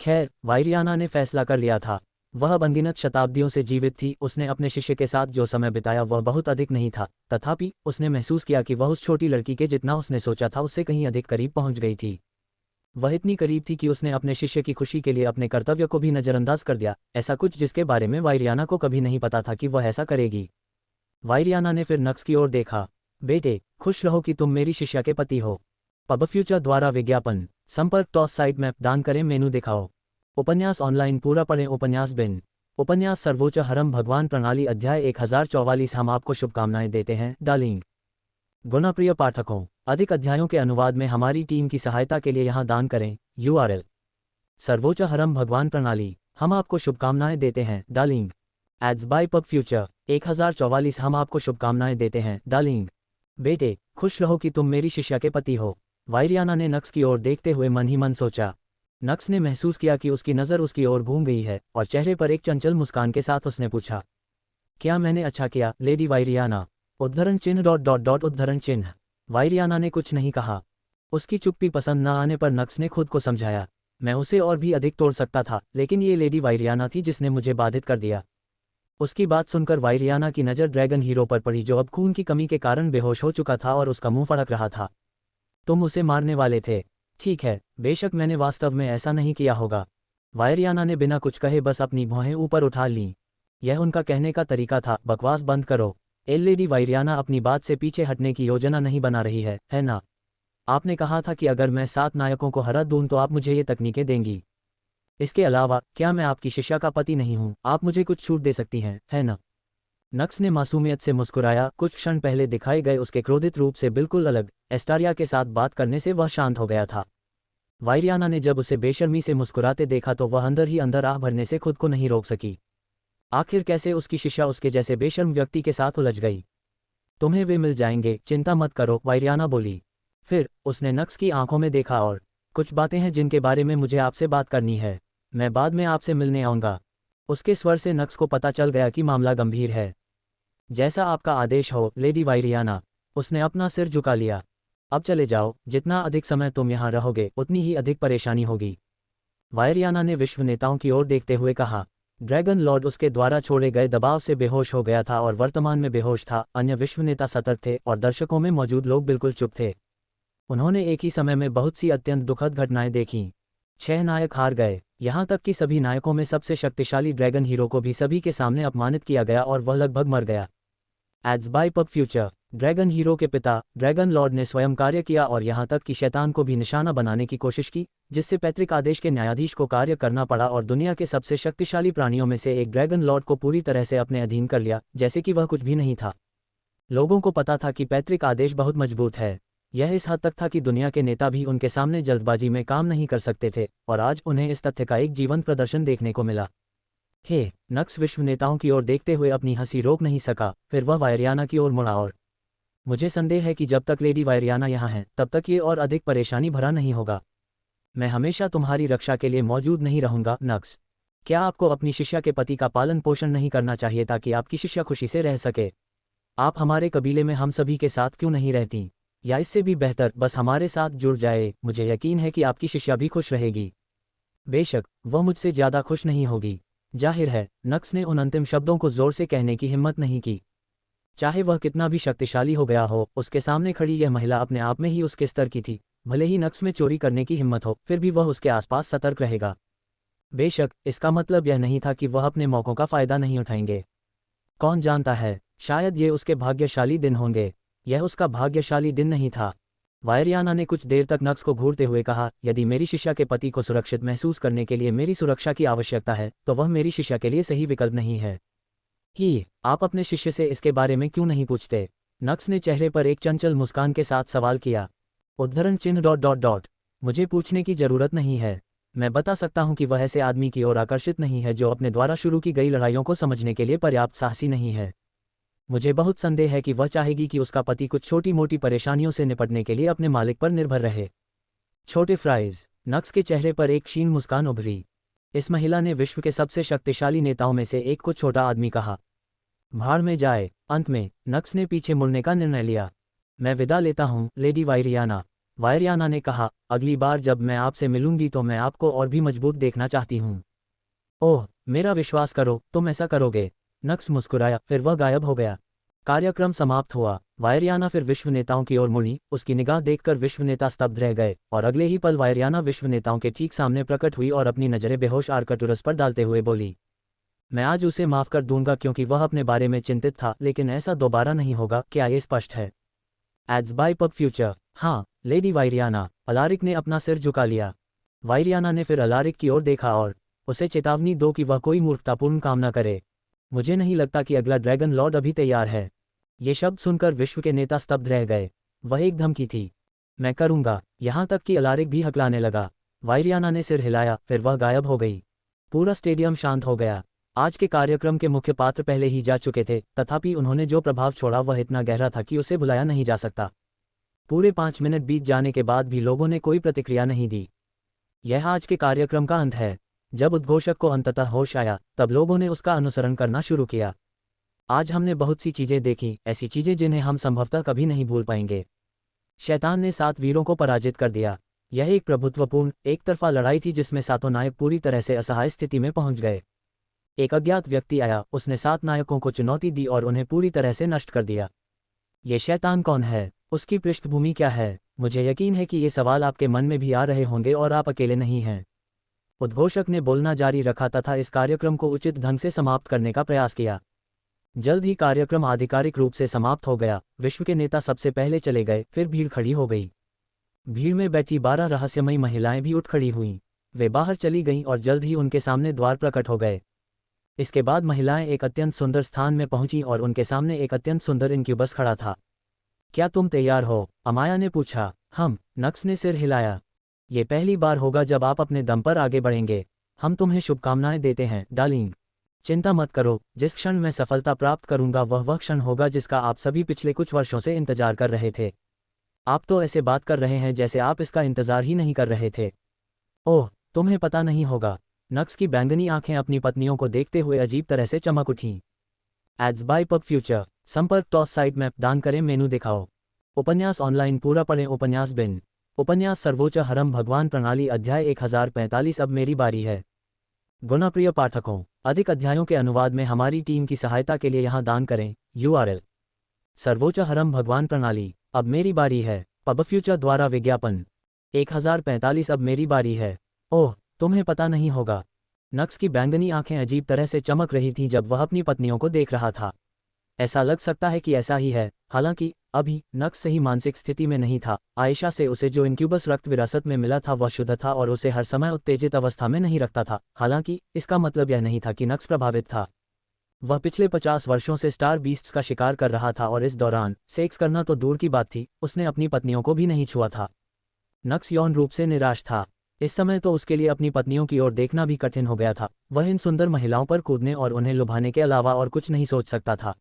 खैर, वायरियाना ने फैसला कर लिया था। वह अनगिनत शताब्दियों से जीवित थी। उसने अपने शिष्य के साथ जो समय बिताया वह बहुत अधिक नहीं था, तथापि उसने महसूस किया कि वह उस छोटी लड़की के जितना उसने सोचा था उससे कहीं अधिक करीब पहुंच गई थी। वह इतनी करीब थी कि उसने अपने शिष्य की खुशी के लिए अपने कर्तव्य को भी नज़रअंदाज कर दिया, ऐसा कुछ जिसके बारे में वायरियाना को कभी नहीं पता था कि वह ऐसा करेगी। वायरियाना ने फिर नक्स की ओर देखा। बेटे, खुश रहो कि तुम मेरी शिष्या के पति हो। पबफ्यूचर द्वारा विज्ञापन। संपर्क टॉस साइट मैप दान करें, मेनू दिखाओ। उपन्यास ऑनलाइन पूरा पढ़ें। उपन्यास बिन उपन्यास सर्वोच्च हरम भगवान प्रणाली अध्याय 1044। हम आपको शुभकामनाएं देते हैं डार्लिंग। गुणप्रिय पाठकों, अधिक अध्यायों के अनुवाद में हमारी टीम की सहायता के लिए यहाँ दान करें। URL सर्वोच्च हरम भगवान प्रणाली। हम आपको शुभकामनाएं देते हैं darling. Ads by PubFuture 1044। हम आपको शुभकामनाएं देते हैं डार्लिंग। बेटे, खुश रहो कि तुम मेरी शिष्या के पति हो। वायरियाना ने नक्स की ओर देखते हुए मन ही मन सोचा। नक्स ने महसूस किया कि उसकी नज़र उसकी ओर घूम गई है और चेहरे पर एक चंचल मुस्कान के साथ उसने पूछा, क्या मैंने अच्छा किया लेडी वायरियाना? उद्धरण चिन्ह उद्धरण चिन्ह। वायरियाना ने कुछ नहीं कहा। उसकी चुप्पी पसंद न आने पर नक्स ने खुद को समझाया, मैं उसे और भी अधिक तोड़ सकता था, लेकिन ये लेडी वायरियाना थी जिसने मुझे बाधित कर दिया। उसकी बात सुनकर वायरियाना की नज़र ड्रैगन हीरो पर पड़ी, जो अब खून की कमी के कारण बेहोश हो चुका था और उसका मुंह फड़क रहा था। तुम उसे मारने वाले थे? ठीक है, बेशक मैंने वास्तव में ऐसा नहीं किया होगा। वायरियाना ने बिना कुछ कहे बस अपनी भौहें ऊपर उठा लीं। यह उनका कहने का तरीका था, बकवास बंद करो। लेडी वायरियाना अपनी बात से पीछे हटने की योजना नहीं बना रही है ना? आपने कहा था कि अगर मैं 7 नायकों को हरा दूं तो आप मुझे ये तकनीकें देंगी। इसके अलावा क्या मैं आपकी शिष्या का पति नहीं हूं? आप मुझे कुछ छूट दे सकती हैं, है ना? नक्स ने मासूमियत से मुस्कुराया। कुछ क्षण पहले दिखाए गए उसके क्रोधित रूप से बिल्कुल अलग एस्टारिया के साथ बात करने से वह शांत हो गया था। वायरियाना ने जब उसे बेशर्मी से मुस्कुराते देखा तो वह अंदर ही अंदर आह भरने से खुद को नहीं रोक सकी। आखिर कैसे उसकी शिष्या उसके जैसे बेशर्म व्यक्ति के साथ उलझ गई? तुम्हें वे मिल जाएंगे, चिंता मत करो, वायरियाना बोली। फिर उसने नक्स की आंखों में देखा। और कुछ बातें हैं जिनके बारे में मुझे आपसे बात करनी है। मैं बाद में आपसे मिलने आऊँगा। उसके स्वर से नक्स को पता चल गया कि मामला गंभीर है। जैसा आपका आदेश हो लेडी वायरियाना। उसने अपना सिर झुका लिया। अब चले जाओ, जितना अधिक समय तुम यहाँ रहोगे उतनी ही अधिक परेशानी होगी। वायरियाना ने विश्व नेताओं की ओर देखते हुए कहा। ड्रैगन लॉर्ड उसके द्वारा छोड़े गए दबाव से बेहोश हो गया था और वर्तमान में बेहोश था। अन्य विश्व नेता सतर्क थे और दर्शकों में मौजूद लोग बिल्कुल चुप थे। उन्होंने एक ही समय में बहुत सी अत्यंत दुखद घटनाएं देखीं। 6 नायक हार गए, यहाँ तक कि सभी नायकों में सबसे शक्तिशाली ड्रैगन हीरो को भी सभी के सामने अपमानित किया गया और वह लगभग मर गया। Ads by PubFuture. Dragon hero के पिता ड्रैगन लॉर्ड ने स्वयं कार्य किया और यहाँ तक कि शैतान को भी निशाना बनाने की कोशिश की, जिससे पैतृक आदेश के न्यायाधीश को कार्य करना पड़ा और दुनिया के सबसे शक्तिशाली प्राणियों में से एक ड्रैगन लॉर्ड को पूरी तरह से अपने अधीन कर लिया, जैसे कि वह कुछ भी नहीं था। लोगों को पता था कि पैतृक आदेश बहुत मजबूत है। यह इस हद तक था कि दुनिया के नेता भी उनके सामने जल्दबाजी में काम नहीं कर सकते थे, और आज उन्हें इस तथ्य का एक जीवंत प्रदर्शन देखने को मिला। हे नक्स विश्व नेताओं की ओर देखते हुए अपनी हंसी रोक नहीं सका। फिर वह वायरियाना की ओर मुड़ा और मुझे संदेह है कि जब तक लेडी वायरियाना यहाँ है तब तक ये और अधिक परेशानी भरा नहीं होगा। मैं हमेशा तुम्हारी रक्षा के लिए मौजूद नहीं रहूंगा। नक्स, क्या आपको अपनी शिष्या के पति का पालन पोषण नहीं करना चाहिए ताकि आपकी शिष्या खुशी से रह सके? आप हमारे कबीले में हम सभी के साथ क्यों नहीं रहती? या इससे भी बेहतर बस हमारे साथ जुड़ जाए। मुझे यकीन है कि आपकी शिष्या भी खुश रहेगी। बेशक वह मुझसे ज़्यादा खुश नहीं होगी। जाहिर है। नक्स ने उन अंतिम शब्दों को जोर से कहने की हिम्मत नहीं की। चाहे वह कितना भी शक्तिशाली हो गया हो, उसके सामने खड़ी यह महिला अपने आप में ही उसके स्तर की थी। भले ही नक्स में चोरी करने की हिम्मत हो, फिर भी वह उसके आसपास सतर्क रहेगा। बेशक इसका मतलब यह नहीं था कि वह अपने मौक़ों का फ़ायदा नहीं उठाएंगे। कौन जानता है, शायद ये उसके भाग्यशाली दिन होंगे। यह उसका भाग्यशाली दिन नहीं था। वायरियाना ने कुछ देर तक नक्स को घूरते हुए कहा, यदि मेरी शिष्या के पति को सुरक्षित महसूस करने के लिए मेरी सुरक्षा की आवश्यकता है तो वह मेरी शिष्या के लिए सही विकल्प नहीं है। कि आप अपने शिष्य से इसके बारे में क्यों नहीं पूछते? नक्स ने चेहरे पर एक चंचल मुस्कान के साथ सवाल किया। उद्धरण चिन्ह मुझे पूछने की जरूरत नहीं है। मैं बता सकता हूं कि वह ऐसे आदमी की ओर आकर्षित नहीं है जो अपने द्वारा शुरू की गई लड़ाइयों को समझने के लिए पर्याप्त साहसी नहीं है। मुझे बहुत संदेह है कि वह चाहेगी कि उसका पति कुछ छोटी मोटी परेशानियों से निपटने के लिए अपने मालिक पर निर्भर रहे। छोटे फ्राइज। नक्स के चेहरे पर एक क्षीण मुस्कान उभरी। इस महिला ने विश्व के सबसे शक्तिशाली नेताओं में से एक को छोटा आदमी कहा। भाड़ में जाए। अंत में नक्स ने पीछे मुड़ने का निर्णय लिया। मैं विदा लेता हूँ लेडी वायरियाना। वायरियाना ने कहा, अगली बार जब मैं आपसे मिलूंगी तो मैं आपको और भी मजबूत देखना चाहती हूँ। ओह, मेरा विश्वास करो, तुम ऐसा करोगे। नक्स मुस्कुराया, फिर वह गायब हो गया। कार्यक्रम समाप्त हुआ। वायरियाना फिर विश्व नेताओं की ओर मुड़ी। उसकी निगाह देखकर विश्व नेता स्तब्ध रह गए और अगले ही पल वायरियाना विश्व नेताओं के ठीक सामने प्रकट हुई और अपनी नजरें बेहोश आर्कटुरस पर डालते हुए बोली, मैं आज उसे माफ कर दूंगा क्योंकि वह अपने बारे में चिंतित था, लेकिन ऐसा दोबारा नहीं होगा। क्या ये स्पष्ट है? Ads by PubFuture. हाँ लेडी वायरियाना। अलारिक ने अपना सिर झुका लिया। वायरियाना ने फिर अलारिक की ओर देखा और उसे चेतावनी दो कि वह कोई मूर्खतापूर्ण काम न करे। मुझे नहीं लगता कि अगला ड्रैगन लॉर्ड अभी तैयार है। ये शब्द सुनकर विश्व के नेता स्तब्ध रह गए। वह एक धमकी थी। मैं करूंगा। यहाँ तक कि अलारिक भी हकलाने लगा। वायरियाना ने सिर हिलाया, फिर वह गायब हो गई। पूरा स्टेडियम शांत हो गया। आज के कार्यक्रम के मुख्य पात्र पहले ही जा चुके थे, तथापि उन्होंने जो प्रभाव छोड़ा वह इतना गहरा था कि उसे भुलाया नहीं जा सकता। पूरे 5 मिनट बीत जाने के बाद भी लोगों ने कोई प्रतिक्रिया नहीं दी। यह आज के कार्यक्रम का अंत है। जब उद्घोषक को अंततः होश आया, तब लोगों ने उसका अनुसरण करना शुरू किया। आज हमने बहुत सी चीजें देखी, ऐसी चीजें जिन्हें हम संभवतः कभी नहीं भूल पाएंगे। शैतान ने 7 वीरों को पराजित कर दिया। यह एक प्रभुत्वपूर्ण, एक तरफा लड़ाई थी जिसमें 7 नायक पूरी तरह से असहाय स्थिति में पहुंच गए। एक अज्ञात व्यक्ति आया, उसने 7 नायकों को चुनौती दी और उन्हें पूरी तरह से नष्ट कर दिया। ये शैतान कौन है? उसकी पृष्ठभूमि क्या है? मुझे यकीन है कि ये सवाल आपके मन में भी आ रहे होंगे और आप अकेले नहीं हैं। उद्घोषक ने बोलना जारी रखा तथा इस कार्यक्रम को उचित ढंग से समाप्त करने का प्रयास किया। जल्द ही कार्यक्रम आधिकारिक रूप से समाप्त हो गया। विश्व के नेता सबसे पहले चले गए, फिर भीड़ खड़ी हो गई। भीड़ में बैठी 12 रहस्यमयी महिलाएं भी उठ खड़ी हुईं। वे बाहर चली गईं और जल्द ही उनके सामने द्वार प्रकट हो गए। इसके बाद महिलाएं एक अत्यंत सुंदर स्थान में पहुंचीं और उनके सामने एक अत्यंत सुंदर इनक्यूबस खड़ा था। क्या तुम तैयार हो? अमाया ने पूछा। हम। नक्स ने सिर हिलाया। ये पहली बार होगा जब आप अपने दम पर आगे बढ़ेंगे। हम तुम्हें शुभकामनाएं देते हैं, डार्लिंग। चिंता मत करो, जिस क्षण मैं सफलता प्राप्त करूंगा वह क्षण होगा जिसका आप सभी पिछले कुछ वर्षों से इंतजार कर रहे थे। आप तो ऐसे बात कर रहे हैं जैसे आप इसका इंतजार ही नहीं कर रहे थे। ओह, तुम्हें पता नहीं होगा। नक्स की बैंगनी आंखें अपनी पत्नियों को देखते हुए अजीब तरह से चमक उठीं। Ads by PubFuture. संपर्क टॉस साइट मैप दान करें, मेनू दिखाओ। उपन्यास ऑनलाइन पूरा पढ़ें। उपन्यास बिन। उपन्यास सर्वोच्च हरम भगवान प्रणाली अध्याय 1045। अब मेरी बारी है। गुणाप्रिय पाठकों, अधिक अध्यायों के अनुवाद में हमारी टीम की सहायता के लिए यहाँ दान करें। URL सर्वोच्च हरम भगवान प्रणाली। अब मेरी बारी है। पब फ्यूचर द्वारा विज्ञापन 1045। अब मेरी बारी है। ओह, तुम्हें पता नहीं होगा। नक्स की बैंगनी आंखें अजीब तरह से चमक रही थीं जब वह अपनी पत्नियों को देख रहा था। ऐसा लग सकता है कि ऐसा ही है। हालांकि अभी नक्स सही मानसिक स्थिति में नहीं था। आयशा से उसे जो इनक्यूबस रक्त विरासत में मिला था वह शुद्ध था और उसे हर समय उत्तेजित अवस्था में नहीं रखता था। हालांकि इसका मतलब यह नहीं था कि नक्स प्रभावित था। वह पिछले 50 वर्षों से स्टार बीस्ट्स का शिकार कर रहा था और इस दौरान सेक्स करना तो दूर की बात थी, उसने अपनी पत्नियों को भी नहीं छुआ था। नक्स यौन रूप से निराश था। इस समय तो उसके लिए अपनी पत्नियों की ओर देखना भी कठिन हो गया था। वह इन सुंदर महिलाओं पर कूदने और उन्हें लुभाने के अलावा और कुछ नहीं सोच सकता था।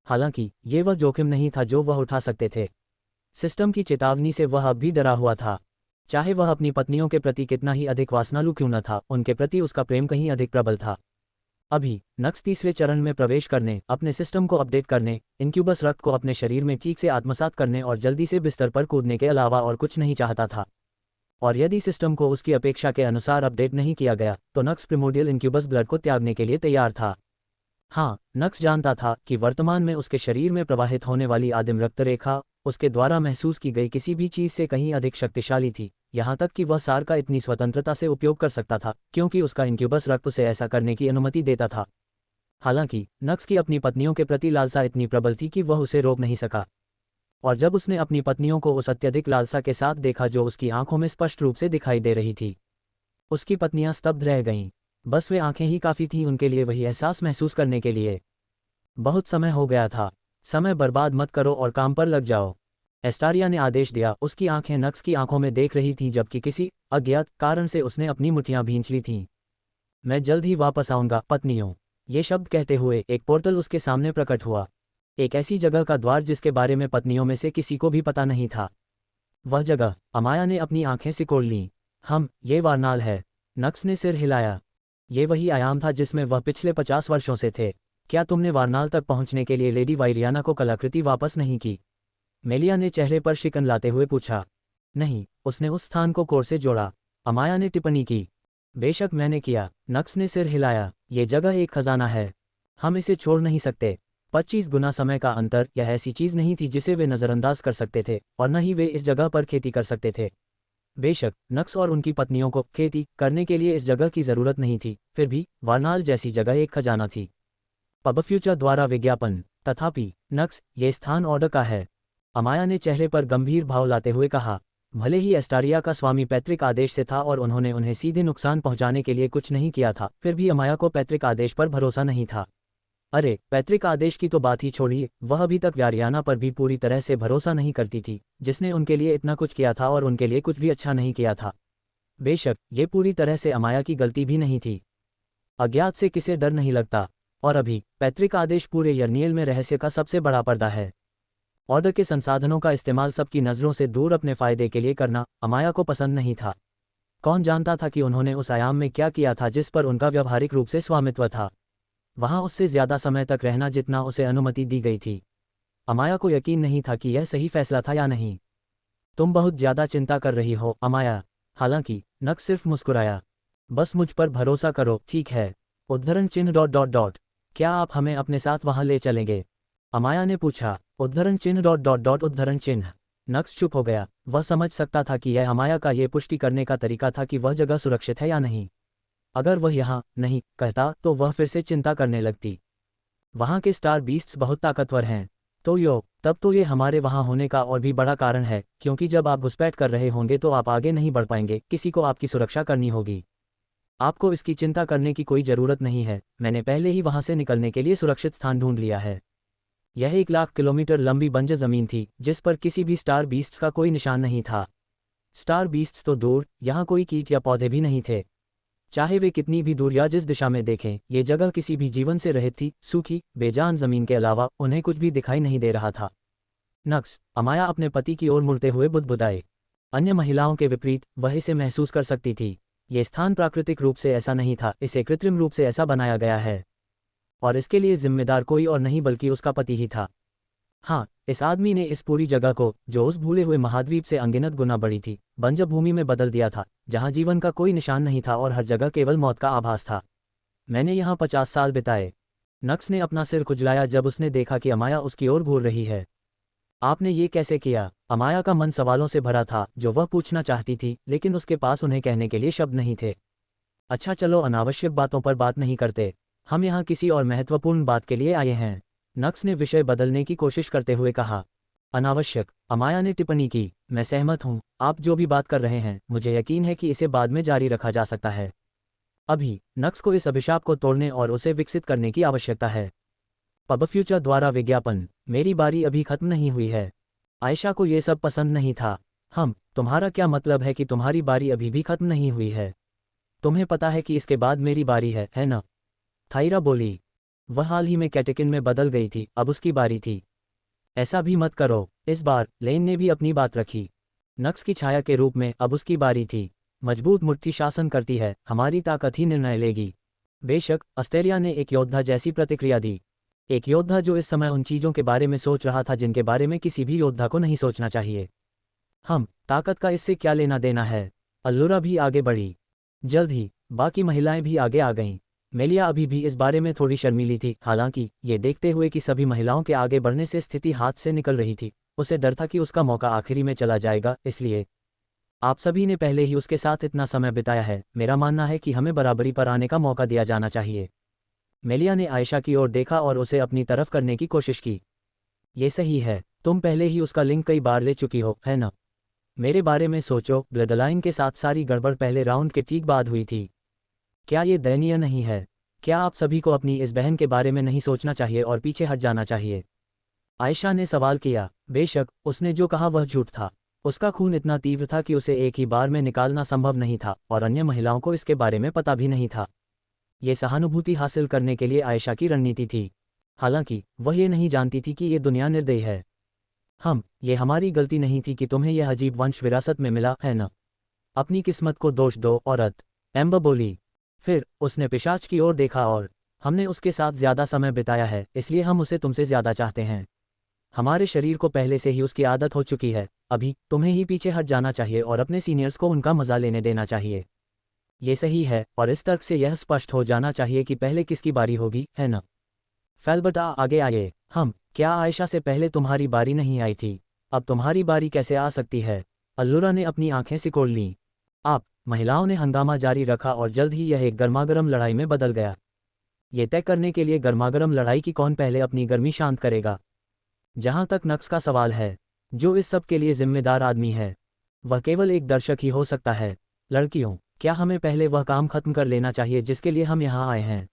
हालांकि ये वह जोखिम नहीं था जो वह उठा सकते थे। सिस्टम की चेतावनी से वह अब भी डरा हुआ था। चाहे वह अपनी पत्नियों के प्रति कितना ही अधिक वासनालु क्यों न था, उनके प्रति उसका प्रेम कहीं अधिक प्रबल था। अभी नक्स तीसरे चरण में प्रवेश करने, अपने सिस्टम को अपडेट करने, इनक्यूबस रक्त को अपने शरीर में ठीक से आत्मसात करने और जल्दी से बिस्तर पर कूदने के अलावा और कुछ नहीं चाहता था। और यदि सिस्टम को उसकी अपेक्षा के अनुसार अपडेट नहीं किया गया तो नक्स प्रिमोडियल इनक्यूबस ब्लड को त्यागने के लिए तैयार था। हाँ, नक्स जानता था कि वर्तमान में उसके शरीर में प्रवाहित होने वाली आदिम रक्तरेखा उसके द्वारा महसूस की गई किसी भी चीज़ से कहीं अधिक शक्तिशाली थी, यहाँ तक कि वह सार का इतनी स्वतंत्रता से उपयोग कर सकता था क्योंकि उसका इनक्यूबस रक्त उसे ऐसा करने की अनुमति देता था। हालांकि नक्स की अपनी पत्नियों के प्रति लालसा इतनी प्रबल थी कि वह उसे रोक नहीं सका। और जब उसने अपनी पत्नियों को उस अत्यधिक लालसा के साथ देखा जो उसकी आंखों में स्पष्ट रूप से दिखाई दे रही थी, उसकी पत्नियां स्तब्ध रह गईं। बस वे आंखें ही काफ़ी थीं उनके लिए वही एहसास महसूस करने के लिए। बहुत समय हो गया था। समय बर्बाद मत करो और काम पर लग जाओ, एस्टारिया ने आदेश दिया। उसकी आंखें नक्स की आंखों में देख रही थीं जबकि किसी अज्ञात कारण से उसने अपनी मुट्ठियां भींच ली थीं। मैं जल्द ही वापस आऊंगा, पत्नियों। ये शब्द कहते हुए एक पोर्टल उसके सामने प्रकट हुआ। एक ऐसी जगह का द्वार जिसके बारे में पत्नियों में से किसी को भी पता नहीं था। वह जगह। अमाया ने अपनी आंखें सिकोड़ लीं। ये वारनाल है। नक्स ने सिर हिलाया। ये वही आयाम था जिसमें वह पिछले 50 वर्षों से थे। क्या तुमने वारनाल तक पहुंचने के लिए लेडी वायरियाना को कलाकृति वापस नहीं की? मेलिया ने चेहरे पर शिकन लाते हुए पूछा। नहीं, उसने उस स्थान को कोर से जोड़ा, अमाया ने टिप्पणी की। बेशक मैंने किया, नक्स ने सिर हिलाया। ये जगह एक खजाना है, हम इसे छोड़ नहीं सकते। 25 गुना समय का अंतर यह ऐसी चीज नहीं थी जिसे वे नज़रअंदाज कर सकते थे और न ही वे इस जगह पर खेती कर सकते थे। बेशक नक्स और उनकी पत्नियों को खेती करने के लिए इस जगह की जरूरत नहीं थी, फिर भी वारनाल जैसी जगह एक खजाना थी। पब फ्यूचर द्वारा विज्ञापन। तथापि नक्स, ये स्थान ऑर्डर का है, अमाया ने चेहरे पर गंभीर भाव लाते हुए कहा। भले ही एस्टारिया का स्वामी पैतृक आदेश से था और उन्होंने उन्हें सीधे नुकसान पहुंचाने के लिए कुछ नहीं किया था, फिर भी अमाया को पैतृक आदेश पर भरोसा नहीं था। अरे, पैतृक आदेश की तो बात ही छोड़िए, वह अभी तक व्यारियाना पर भी पूरी तरह से भरोसा नहीं करती थी, जिसने उनके लिए इतना कुछ किया था और उनके लिए कुछ भी अच्छा नहीं किया था। बेशक ये पूरी तरह से अमाया की गलती भी नहीं थी। अज्ञात से किसे डर नहीं लगता, और अभी पैतृक आदेश पूरे यर्नियल में रहस्य का सबसे बड़ा पर्दा है। ऑर्डर के संसाधनों का इस्तेमाल सबकी नज़रों से दूर अपने फ़ायदे के लिए करना अमाया को पसंद नहीं था। कौन जानता था कि उन्होंने उस आयाम में क्या किया था जिस पर उनका व्यावहारिक रूप से स्वामित्व था, वहां उससे ज़्यादा समय तक रहना जितना उसे अनुमति दी गई थी। अमाया को यकीन नहीं था कि यह सही फैसला था या नहीं। तुम बहुत ज़्यादा चिंता कर रही हो अमाया। हालांकि नक्स सिर्फ मुस्कुराया। बस मुझ पर भरोसा करो, ठीक है। उद्धरण चिन्ह ... क्या आप हमें अपने साथ वहां ले चलेंगे? अमाया ने पूछा। उद्धरण चिन्ह ... उद्धरण चिन्ह। नक्स चुप हो गया। वह समझ सकता था कि यह अमाया का ये पुष्टि करने का तरीका था कि वह जगह सुरक्षित है या नहीं। अगर वह यहाँ नहीं कहता तो वह फिर से चिंता करने लगती। वहाँ के स्टार बीस्ट्स बहुत ताकतवर हैं। तब तो ये हमारे वहाँ होने का और भी बड़ा कारण है, क्योंकि जब आप घुसपैठ कर रहे होंगे तो आप आगे नहीं बढ़ पाएंगे, किसी को आपकी सुरक्षा करनी होगी। आपको इसकी चिंता करने की कोई ज़रूरत नहीं है, मैंने पहले ही वहाँ से निकलने के लिए सुरक्षित स्थान ढूंढ लिया है। यह 1 लाख किलोमीटर लंबी बंजर ज़मीन थी जिस पर किसी भी स्टार बीस्ट्स का कोई निशान नहीं था। स्टार बीस्ट्स तो दूर, यहाँ कोई कीट या पौधे भी नहीं थे। चाहे वे कितनी भी दूर या जिस दिशा में देखें, ये जगह किसी भी जीवन से रहित थी। सूखी बेजान ज़मीन के अलावा उन्हें कुछ भी दिखाई नहीं दे रहा था। नक्स, अमाया अपने पति की ओर मुड़ते हुए बुदबुदाए। अन्य महिलाओं के विपरीत वह इसे महसूस कर सकती थी। ये स्थान प्राकृतिक रूप से ऐसा नहीं था, इसे कृत्रिम रूप से ऐसा बनाया गया है, और इसके लिए जिम्मेदार कोई और नहीं बल्कि उसका पति ही था। हाँ, इस आदमी ने इस पूरी जगह को, जो उस भूले हुए महाद्वीप से अनगिनत गुना बड़ी थी, बंजर भूमि में बदल दिया था, जहाँ जीवन का कोई निशान नहीं था और हर जगह केवल मौत का आभास था। मैंने यहाँ 50 साल बिताए। नक्स ने अपना सिर खुजलाया जब उसने देखा कि अमाया उसकी ओर घूर रही है। आपने ये कैसे किया? अमाया का मन सवालों से भरा था जो वह पूछना चाहती थी, लेकिन उसके पास उन्हें कहने के लिए शब्द नहीं थे। अच्छा चलो, अनावश्यक बातों पर बात नहीं करते, हम यहाँ किसी और महत्वपूर्ण बात के लिए आए हैं। नक्स ने विषय बदलने की कोशिश करते हुए कहा। अनावश्यक? अमाया ने टिप्पणी की। मैं सहमत हूँ, आप जो भी बात कर रहे हैं, मुझे यकीन है कि इसे बाद में जारी रखा जा सकता है। अभी नक्स को इस अभिशाप को तोड़ने और उसे विकसित करने की आवश्यकता है। पब फ्यूचर द्वारा विज्ञापन। मेरी बारी अभी खत्म नहीं हुई है। आयशा को ये सब पसंद नहीं था। तुम्हारा क्या मतलब है कि तुम्हारी बारी अभी भी खत्म नहीं हुई है? तुम्हें पता है कि इसके बाद मेरी बारी है ना? थायरा बोली। वह हाल ही में कैटेकिन में बदल गई थी, अब उसकी बारी थी। ऐसा भी मत करो। इस बार लेन ने भी अपनी बात रखी। नक्स की छाया के रूप में अब उसकी बारी थी। मजबूत मुट्ठी शासन करती है, हमारी ताकत ही निर्णय लेगी। बेशक, अस्टेरिया ने एक योद्धा जैसी प्रतिक्रिया दी। एक योद्धा जो इस समय उन चीज़ों के बारे में सोच रहा था जिनके बारे में किसी भी योद्धा को नहीं सोचना चाहिए। ताकत का इससे क्या लेना देना है? अल्लुरा भी आगे बढ़ी। जल्द ही बाकी महिलाएं भी आगे आ गईं। मेलिया अभी भी इस बारे में थोड़ी शर्मीली थी, हालांकि ये देखते हुए कि सभी महिलाओं के आगे बढ़ने से स्थिति हाथ से निकल रही थी, उसे डर था कि उसका मौका आखिरी में चला जाएगा। इसलिए आप सभी ने पहले ही उसके साथ इतना समय बिताया है, मेरा मानना है कि हमें बराबरी पर आने का मौका दिया जाना चाहिए। मेलिया ने आयशा की ओर देखा और उसे अपनी तरफ करने की कोशिश की। ये सही है, तुम पहले ही उसका लिंक कई बार ले चुकी हो, है ना? मेरे बारे में सोचो, ब्लडलाइन के साथ सारी गड़बड़ पहले राउंड के ठीक बाद हुई थी। क्या ये दयनीय नहीं है? क्या आप सभी को अपनी इस बहन के बारे में नहीं सोचना चाहिए और पीछे हट जाना चाहिए? आयशा ने सवाल किया। बेशक, उसने जो कहा वह झूठ था। उसका खून इतना तीव्र था कि उसे एक ही बार में निकालना संभव नहीं था, और अन्य महिलाओं को इसके बारे में पता भी नहीं था। ये सहानुभूति हासिल करने के लिए आयशा की रणनीति थी। हालांकि वह ये नहीं जानती थी कि ये दुनिया निर्दयी है। ये हमारी गलती नहीं थी कि तुम्हें यह अजीब वंश विरासत में मिला, है ना? अपनी किस्मत को दोष दो, औरत, एम्बर बोली। फिर उसने पिशाच की ओर देखा। और हमने उसके साथ ज़्यादा समय बिताया है, इसलिए हम उसे तुमसे ज़्यादा चाहते हैं। हमारे शरीर को पहले से ही उसकी आदत हो चुकी है। अभी तुम्हें ही पीछे हट जाना चाहिए और अपने सीनियर्स को उनका मज़ा लेने देना चाहिए। ये सही है, और इस तर्क से यह स्पष्ट हो जाना चाहिए कि पहले किसकी बारी होगी, है ना? फेल्बर्टा आगे आए। क्या आयशा से पहले तुम्हारी बारी नहीं आई थी? अब तुम्हारी बारी कैसे आ सकती है? अल्लुरा ने अपनी आंखें सिकोड़ लीं। महिलाओं ने हंगामा जारी रखा और जल्द ही यह एक गर्मागर्म लड़ाई में बदल गया। ये तय करने के लिए गर्मागर्म लड़ाई की कौन पहले अपनी गर्मी शांत करेगा। जहां तक नक्स का सवाल है, जो इस सब के लिए जिम्मेदार आदमी है, वह केवल एक दर्शक ही हो सकता है। लड़कियों, क्या हमें पहले वह काम खत्म कर लेना चाहिए जिसके लिए हम यहाँ आए हैं?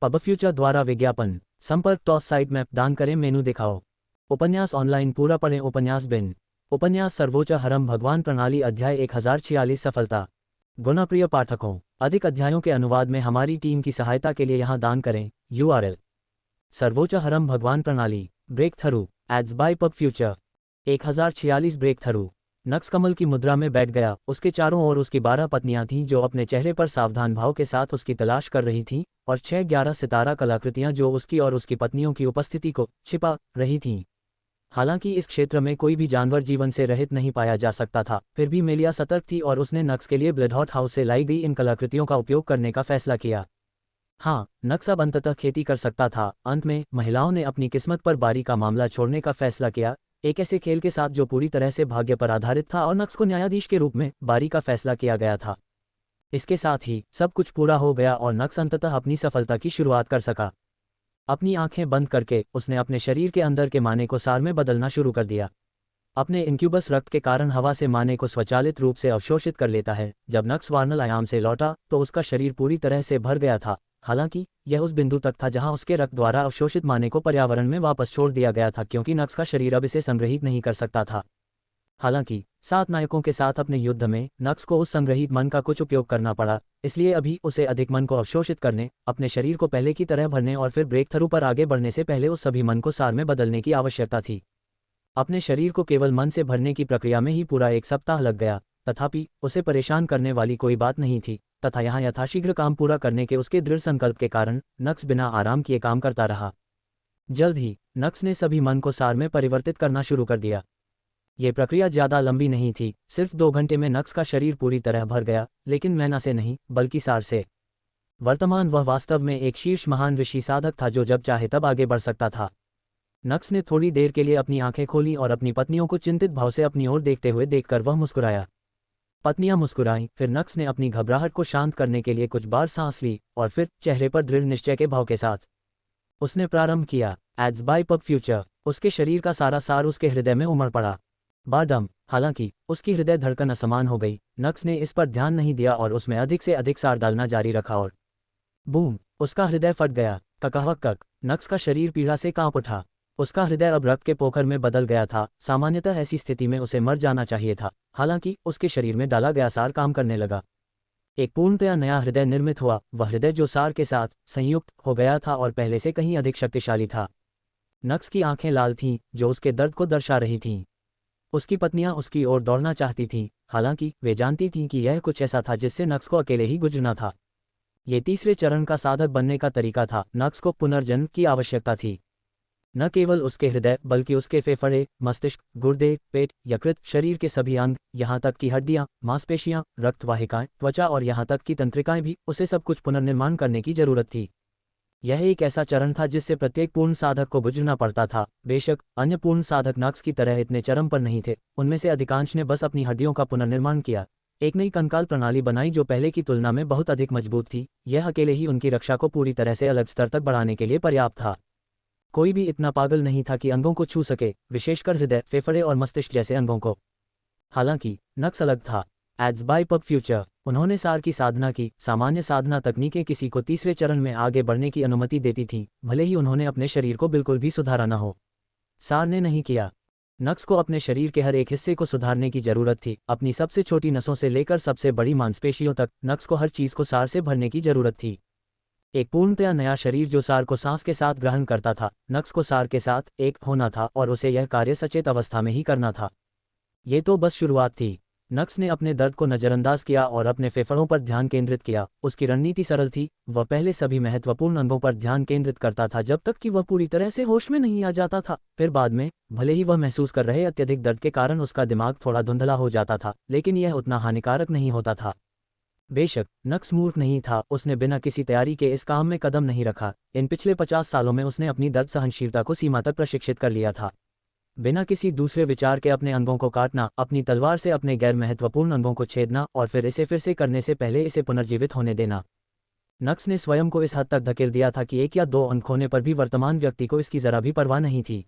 पब फ्यूचर द्वारा विज्ञापन। संपर्क टॉस साइट मैप दान करें, मेनू दिखाओ। उपन्यास ऑनलाइन पूरा पढ़ें। उपन्यास बिन। उपन्यास सर्वोच्च हरम भगवान प्रणाली अध्याय 1046 सफलता। गुणप्रिय पाठकों, अधिक अध्यायों के अनुवाद में हमारी टीम की सहायता के लिए यहाँ दान करें। URL: सर्वोच्च हरम भगवान प्रणाली breakthrough ads by PubFuture. 1046 breakthrough. नक्स कमल की मुद्रा में बैठ गया। उसके चारों ओर उसकी 12 पत्नियां थीं जो अपने चेहरे पर सावधान भाव के साथ उसकी तलाश कर रही थीं, और 6-11 सितारा कलाकृतियां जो उसकी और उसकी पत्नियों की उपस्थिति को छिपा रही थीं। हालांकि इस क्षेत्र में कोई भी जानवर जीवन से रहित नहीं पाया जा सकता था, फिर भी मेलिया सतर्क थी और उसने नक्स के लिए ब्लडहॉट हाउस से लाई गई इन कलाकृतियों का उपयोग करने का फैसला किया। हाँ, नक्स अब अंततः खेती कर सकता था। अंत में महिलाओं ने अपनी किस्मत पर बारी का मामला छोड़ने का फैसला किया, एक ऐसे खेल के साथ जो पूरी तरह से भाग्य पर आधारित था, और नक्स को न्यायाधीश के रूप में बारी का फैसला किया गया था। इसके साथ ही सब कुछ पूरा हो गया और नक्स अंततः अपनी सफलता की शुरुआत कर सका। अपनी आंखें बंद करके उसने अपने शरीर के अंदर के माने को सार में बदलना शुरू कर दिया। अपने इंक्यूबस रक्त के कारण हवा से माने को स्वचालित रूप से अवशोषित कर लेता है। जब नक्स वार्नल आयाम से लौटा तो उसका शरीर पूरी तरह से भर गया था। हालांकि यह उस बिंदु तक था जहां उसके रक्त द्वारा अवशोषित माने को पर्यावरण में वापस छोड़ दिया गया था, क्योंकि नक्स का शरीर अब इसे संग्रहित नहीं कर सकता था। हालांकि 7 नायकों के साथ अपने युद्ध में नक्स को उस संग्रहित मन का कुछ उपयोग करना पड़ा, इसलिए अभी उसे अधिक मन को अवशोषित करने, अपने शरीर को पहले की तरह भरने और फिर ब्रेक थ्रू पर आगे बढ़ने से पहले उस सभी मन को सार में बदलने की आवश्यकता थी। अपने शरीर को केवल मन से भरने की प्रक्रिया में ही पूरा 1 सप्ताह लग गया, तथापि उसे परेशान करने वाली कोई बात नहीं थी, तथा यहाँ यथाशीघ्र काम पूरा करने के उसके दृढ़ संकल्प के कारण नक्स बिना आराम किए काम करता रहा। जल्द ही नक्स ने सभी मन को सार में परिवर्तित करना शुरू कर दिया। ये प्रक्रिया ज़्यादा लंबी नहीं थी, सिर्फ 2 घंटे में नक्स का शरीर पूरी तरह भर गया, लेकिन मैना से नहीं बल्कि सार से। वर्तमान वह वास्तव में एक शीर्ष महान ऋषि साधक था जो जब चाहे तब आगे बढ़ सकता था। नक्स ने थोड़ी देर के लिए अपनी आंखें खोली और अपनी पत्नियों को चिंतित भाव से अपनी ओर देखते हुए देखकर वह मुस्कुराया। पत्नियां मुस्कुराईं, फिर नक्स ने अपनी घबराहट को शांत करने के लिए कुछ बार सांस ली और फिर चेहरे पर दृढ़ निश्चय के भाव के साथ उसने प्रारंभ किया। Ads by PubFuture. उसके शरीर का सारा सार उसके हृदय में उमड़ पड़ा। बारडम। हालांकि उसकी हृदय धड़कन असमान हो गई, नक्स ने इस पर ध्यान नहीं दिया और उसमें अधिक से अधिक सार डालना जारी रखा और बूम, उसका हृदय फट गया। ककहवक्कक। नक्स का शरीर पीड़ा से कांप उठा। उसका हृदय अब रक्त के पोखर में बदल गया था। सामान्यतः ऐसी स्थिति में उसे मर जाना चाहिए था, हालांकि उसके शरीर में डाला गया सार काम करने लगा। एक पूर्णतया नया हृदय निर्मित हुआ, वह हृदय जो सार के साथ संयुक्त हो गया था और पहले से कहीं अधिक शक्तिशाली था। नक्स की आंखें लाल थीं, जो उसके दर्द को दर्शा रही थीं। उसकी पत्नियां उसकी ओर दौड़ना चाहती थीं, हालांकि वे जानती थीं कि यह कुछ ऐसा था जिससे नक्स को अकेले ही गुजरना था। ये तीसरे चरण का साधक बनने का तरीका था। नक्स को पुनर्जन्म की आवश्यकता थी। न केवल उसके हृदय बल्कि उसके फेफड़े, मस्तिष्क, गुर्दे, पेट, यकृत, शरीर के सभी अंग, यहाँ तक कि हड्डियाँ, मांसपेशियाँ, रक्तवाहिकाएं, त्वचा और यहाँ तक कि तंत्रिकाएं भी, उसे सब कुछ पुनर्निर्माण करने की जरूरत थी। यह एक ऐसा चरण था जिससे प्रत्येक पूर्ण साधक को गुजरना पड़ता था। बेशक अन्य पूर्ण साधक नक्स की तरह इतने चरम पर नहीं थे, उनमें से अधिकांश ने बस अपनी हड्डियों का पुनर्निर्माण किया, एक नई कंकाल प्रणाली बनाई जो पहले की तुलना में बहुत अधिक मजबूत थी। यह अकेले ही उनकी रक्षा को पूरी तरह से अलग स्तर तक बढ़ाने के लिए पर्याप्त था। कोई भी इतना पागल नहीं था कि अंगों को छू सके, विशेषकर हृदय, फेफड़े और मस्तिष्क जैसे अंगों को। हालांकि नक्स अलग था। Ads by PubFuture. उन्होंने सार की साधना की। सामान्य साधना तकनीकें किसी को तीसरे चरण में आगे बढ़ने की अनुमति देती थीं, भले ही उन्होंने अपने शरीर को बिल्कुल भी सुधारा न हो। सार ने नहीं किया। नक्स को अपने शरीर के हर एक हिस्से को सुधारने की जरूरत थी, अपनी सबसे छोटी नसों से लेकर सबसे बड़ी मांसपेशियों तक। नक्स को हर चीज को सार से भरने की जरूरत थी। एक पूर्णतया नया शरीर जो सार को सांस के साथ ग्रहण करता था। नक्स को सार के साथ एक होना था और उसे यह कार्य सचेत अवस्था में ही करना था। ये तो बस शुरुआत थी। नक्स ने अपने दर्द को नज़रअंदाज किया और अपने फेफड़ों पर ध्यान केंद्रित किया। उसकी रणनीति सरल थी, वह पहले सभी महत्वपूर्ण अंगों पर ध्यान केंद्रित करता था जब तक कि वह पूरी तरह से होश में नहीं आ जाता था। फिर बाद में, भले ही वह महसूस कर रहे अत्यधिक दर्द के कारण उसका दिमाग थोड़ा धुंधला हो जाता था, लेकिन यह उतना हानिकारक नहीं होता था। बेशक नक्स मूर्ख नहीं था, उसने बिना किसी तैयारी के इस काम में कदम नहीं रखा। इन पिछले 50 सालों में उसने अपनी दर्द सहनशीलता को सीमा तक प्रशिक्षित कर लिया था। बिना किसी दूसरे विचार के अपने अंगों को काटना, अपनी तलवार से अपने गैर महत्वपूर्ण अंगों को छेदना और फिर इसे फिर से करने से पहले इसे पुनर्जीवित होने देना। नक्स ने स्वयं को इस हद तक धकेल दिया था कि 1 या 2 अंग खोने पर भी वर्तमान व्यक्ति को इसकी जरा भी परवाह नहीं थी।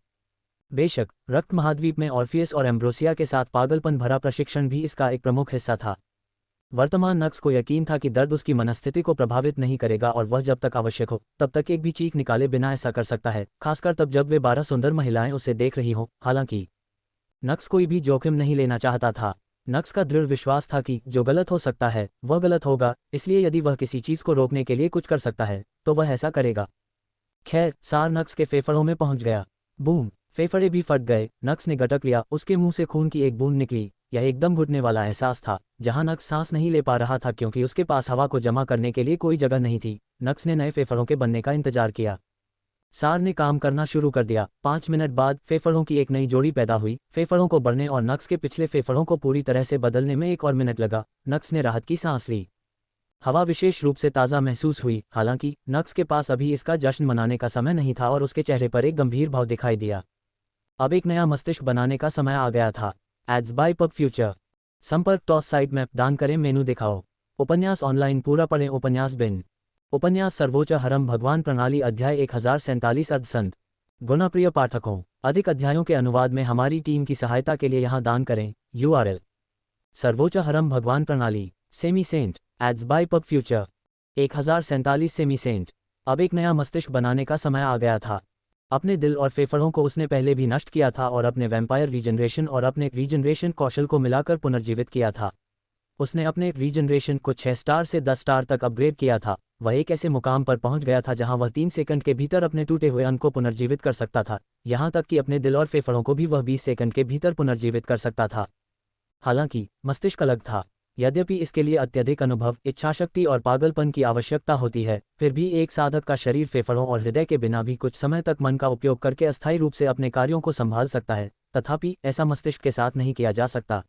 बेशक रक्त महाद्वीप में ऑर्फियस और एम्ब्रोसिया के साथ पागलपन भरा प्रशिक्षण भी इसका एक प्रमुख हिस्सा था। वर्तमान नक्स को यकीन था कि दर्द उसकी मनस्थिति को प्रभावित नहीं करेगा और वह जब तक आवश्यक हो तब तक एक भी चीख निकाले बिना ऐसा कर सकता है, खासकर तब जब वे 12 सुंदर महिलाएं उसे देख रही हों। हालांकि नक्स कोई भी जोखिम नहीं लेना चाहता था। नक्स का दृढ़ विश्वास था कि जो गलत हो सकता है वह गलत होगा, इसलिए यदि वह किसी चीज को रोकने के लिए कुछ कर सकता है तो वह ऐसा करेगा। खैर, सार नक्स के फेफड़ों में पहुंच गया। बूम! फेफड़े भी फट गए। नक्स ने गटक लिया, उसके मुंह से खून की एक बूंद निकली। यह एकदम घुटने वाला एहसास था, जहां नक्स सांस नहीं ले पा रहा था क्योंकि उसके पास हवा को जमा करने के लिए कोई जगह नहीं थी। नक्स ने नए फेफड़ों के बनने का इंतजार किया। सार ने काम करना शुरू कर दिया। 5 मिनट बाद फेफड़ों की एक नई जोड़ी पैदा हुई। फेफड़ों को बढ़ने और नक्स के पिछले फेफड़ों को पूरी तरह से बदलने में 1 और मिनट लगा। नक्स ने राहत की सांस ली। हवा विशेष रूप से ताज़ा महसूस हुई। हालांकि नक्स के पास अभी इसका जश्न मनाने का समय नहीं था और उसके चेहरे पर एक गंभीर भाव दिखाई दिया। अब एक नया मस्तिष्क बनाने का समय आ गया था। Ads by PubFuture. संपर्क टॉस साइट मैप दान करें, मेनू दिखाओ। उपन्यास ऑनलाइन पूरा पढ़ें। उपन्यास बिन। उपन्यास सर्वोच्च हरम भगवान प्रणाली अध्याय 1047 अर्धसंत। गुणप्रिय पाठकों, अधिक अध्यायों के अनुवाद में हमारी टीम की सहायता के लिए यहाँ दान करें। URL: सर्वोच्च हरम भगवान प्रणाली सेमी सेंट एड्स बाय पब फ्यूचर 1047 सेमी सेंट। अब एक नया मस्तिष्क बनाने का समय आ गया था। अपने दिल और फेफड़ों को उसने पहले भी नष्ट किया था और अपने वैम्पायर रीजनरेशन और अपने रीजनरेशन कौशल को मिलाकर पुनर्जीवित किया था। उसने अपने रीजनरेशन को 6 स्टार से 10 स्टार तक अपग्रेड किया था। वह एक ऐसे मुकाम पर पहुंच गया था जहां वह 3 सेकंड के भीतर अपने टूटे हुए अंग को पुनर्जीवित कर सकता था, यहां तक कि अपने दिल और फेफड़ों को भी वह 20 सेकंड के भीतर पुनर्जीवित कर सकता था। हालांकि मस्तिष्क अलग था। यद्यपि इसके लिए अत्यधिक अनुभव, इच्छाशक्ति और पागलपन की आवश्यकता होती है, फिर भी एक साधक का शरीर फेफड़ों और हृदय के बिना भी कुछ समय तक मन का उपयोग करके अस्थायी रूप से अपने कार्यों को संभाल सकता है। तथापि ऐसा मस्तिष्क के साथ नहीं किया जा सकता।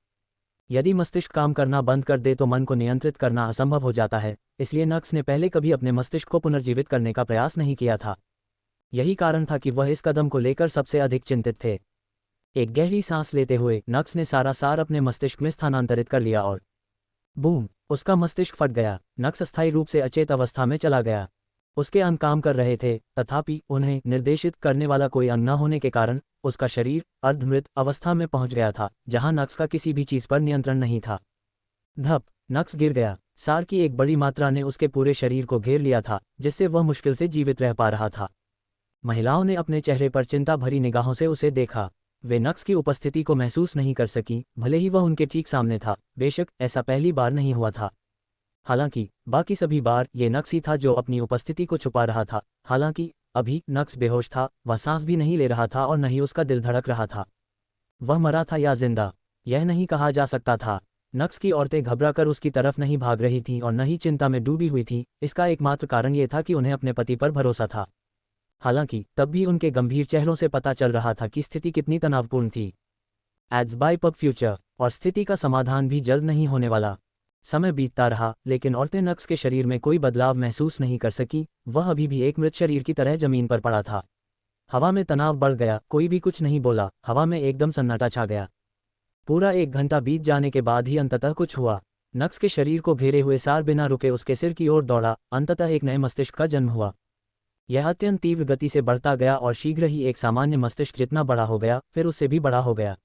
यदि मस्तिष्क काम करना बंद कर दे तो मन को नियंत्रित करना असंभव हो जाता है। इसलिए नक्स ने पहले कभी अपने मस्तिष्क को पुनर्जीवित करने का प्रयास नहीं किया था। यही कारण था कि वह इस कदम को लेकर सबसे अधिक चिंतित थे। एक गहरी सांस लेते हुए नक्स ने सारा सार अपने मस्तिष्क में स्थानांतरित कर लिया और बूम! उसका मस्तिष्क फट गया। नक्स अस्थायी रूप से अचेत अवस्था में चला गया। उसके अंग काम कर रहे थे, तथापि उन्हें निर्देशित करने वाला कोई अंग न होने के कारण उसका शरीर अर्धमृत अवस्था में पहुंच गया था, जहां नक्स का किसी भी चीज पर नियंत्रण नहीं था। धप! नक्स गिर गया। सार की एक बड़ी मात्रा ने उसके पूरे शरीर को घेर लिया था, जिससे वह मुश्किल से जीवित रह पा रहा था। महिलाओं ने अपने चेहरे पर चिंता भरी निगाहों से उसे देखा। वे नक्स की उपस्थिति को महसूस नहीं कर सकी, भले ही वह उनके ठीक सामने था। बेशक ऐसा पहली बार नहीं हुआ था। हालांकि बाकी सभी बार ये नक्स ही था जो अपनी उपस्थिति को छुपा रहा था। हालांकि अभी नक्स बेहोश था, वह सांस भी नहीं ले रहा था और न ही उसका दिल धड़क रहा था। वह मरा था या जिंदा, यह नहीं कहा जा सकता था। नक्स की औरतें घबराकर उसकी तरफ नहीं भाग रही थीं और न ही चिंता में डूबी हुई थीं। इसका एकमात्र कारण ये था कि उन्हें अपने पति पर भरोसा था। हालांकि तब भी उनके गंभीर चेहरों से पता चल रहा था कि स्थिति कितनी तनावपूर्ण थी। Ads by PubFuture. और स्थिति का समाधान भी जल्द नहीं होने वाला। समय बीतता रहा, लेकिन औरतें नक्स के शरीर में कोई बदलाव महसूस नहीं कर सकी। वह अभी भी एक मृत शरीर की तरह जमीन पर पड़ा था। हवा में तनाव बढ़ गया। कोई भी कुछ नहीं बोला। हवा में एकदम सन्नाटा छा गया। पूरा 1 घंटा बीत जाने के बाद ही अंततः कुछ हुआ। नक्स के शरीर को घेरे हुए सार बिना रुके उसके सिर की ओर दौड़ा। अंततः एक नए मस्तिष्क का जन्म हुआ। यह अत्यंत तीव्र गति से बढ़ता गया और शीघ्र ही एक सामान्य मस्तिष्क जितना बड़ा हो गया, फिर उससे भी बड़ा हो गया।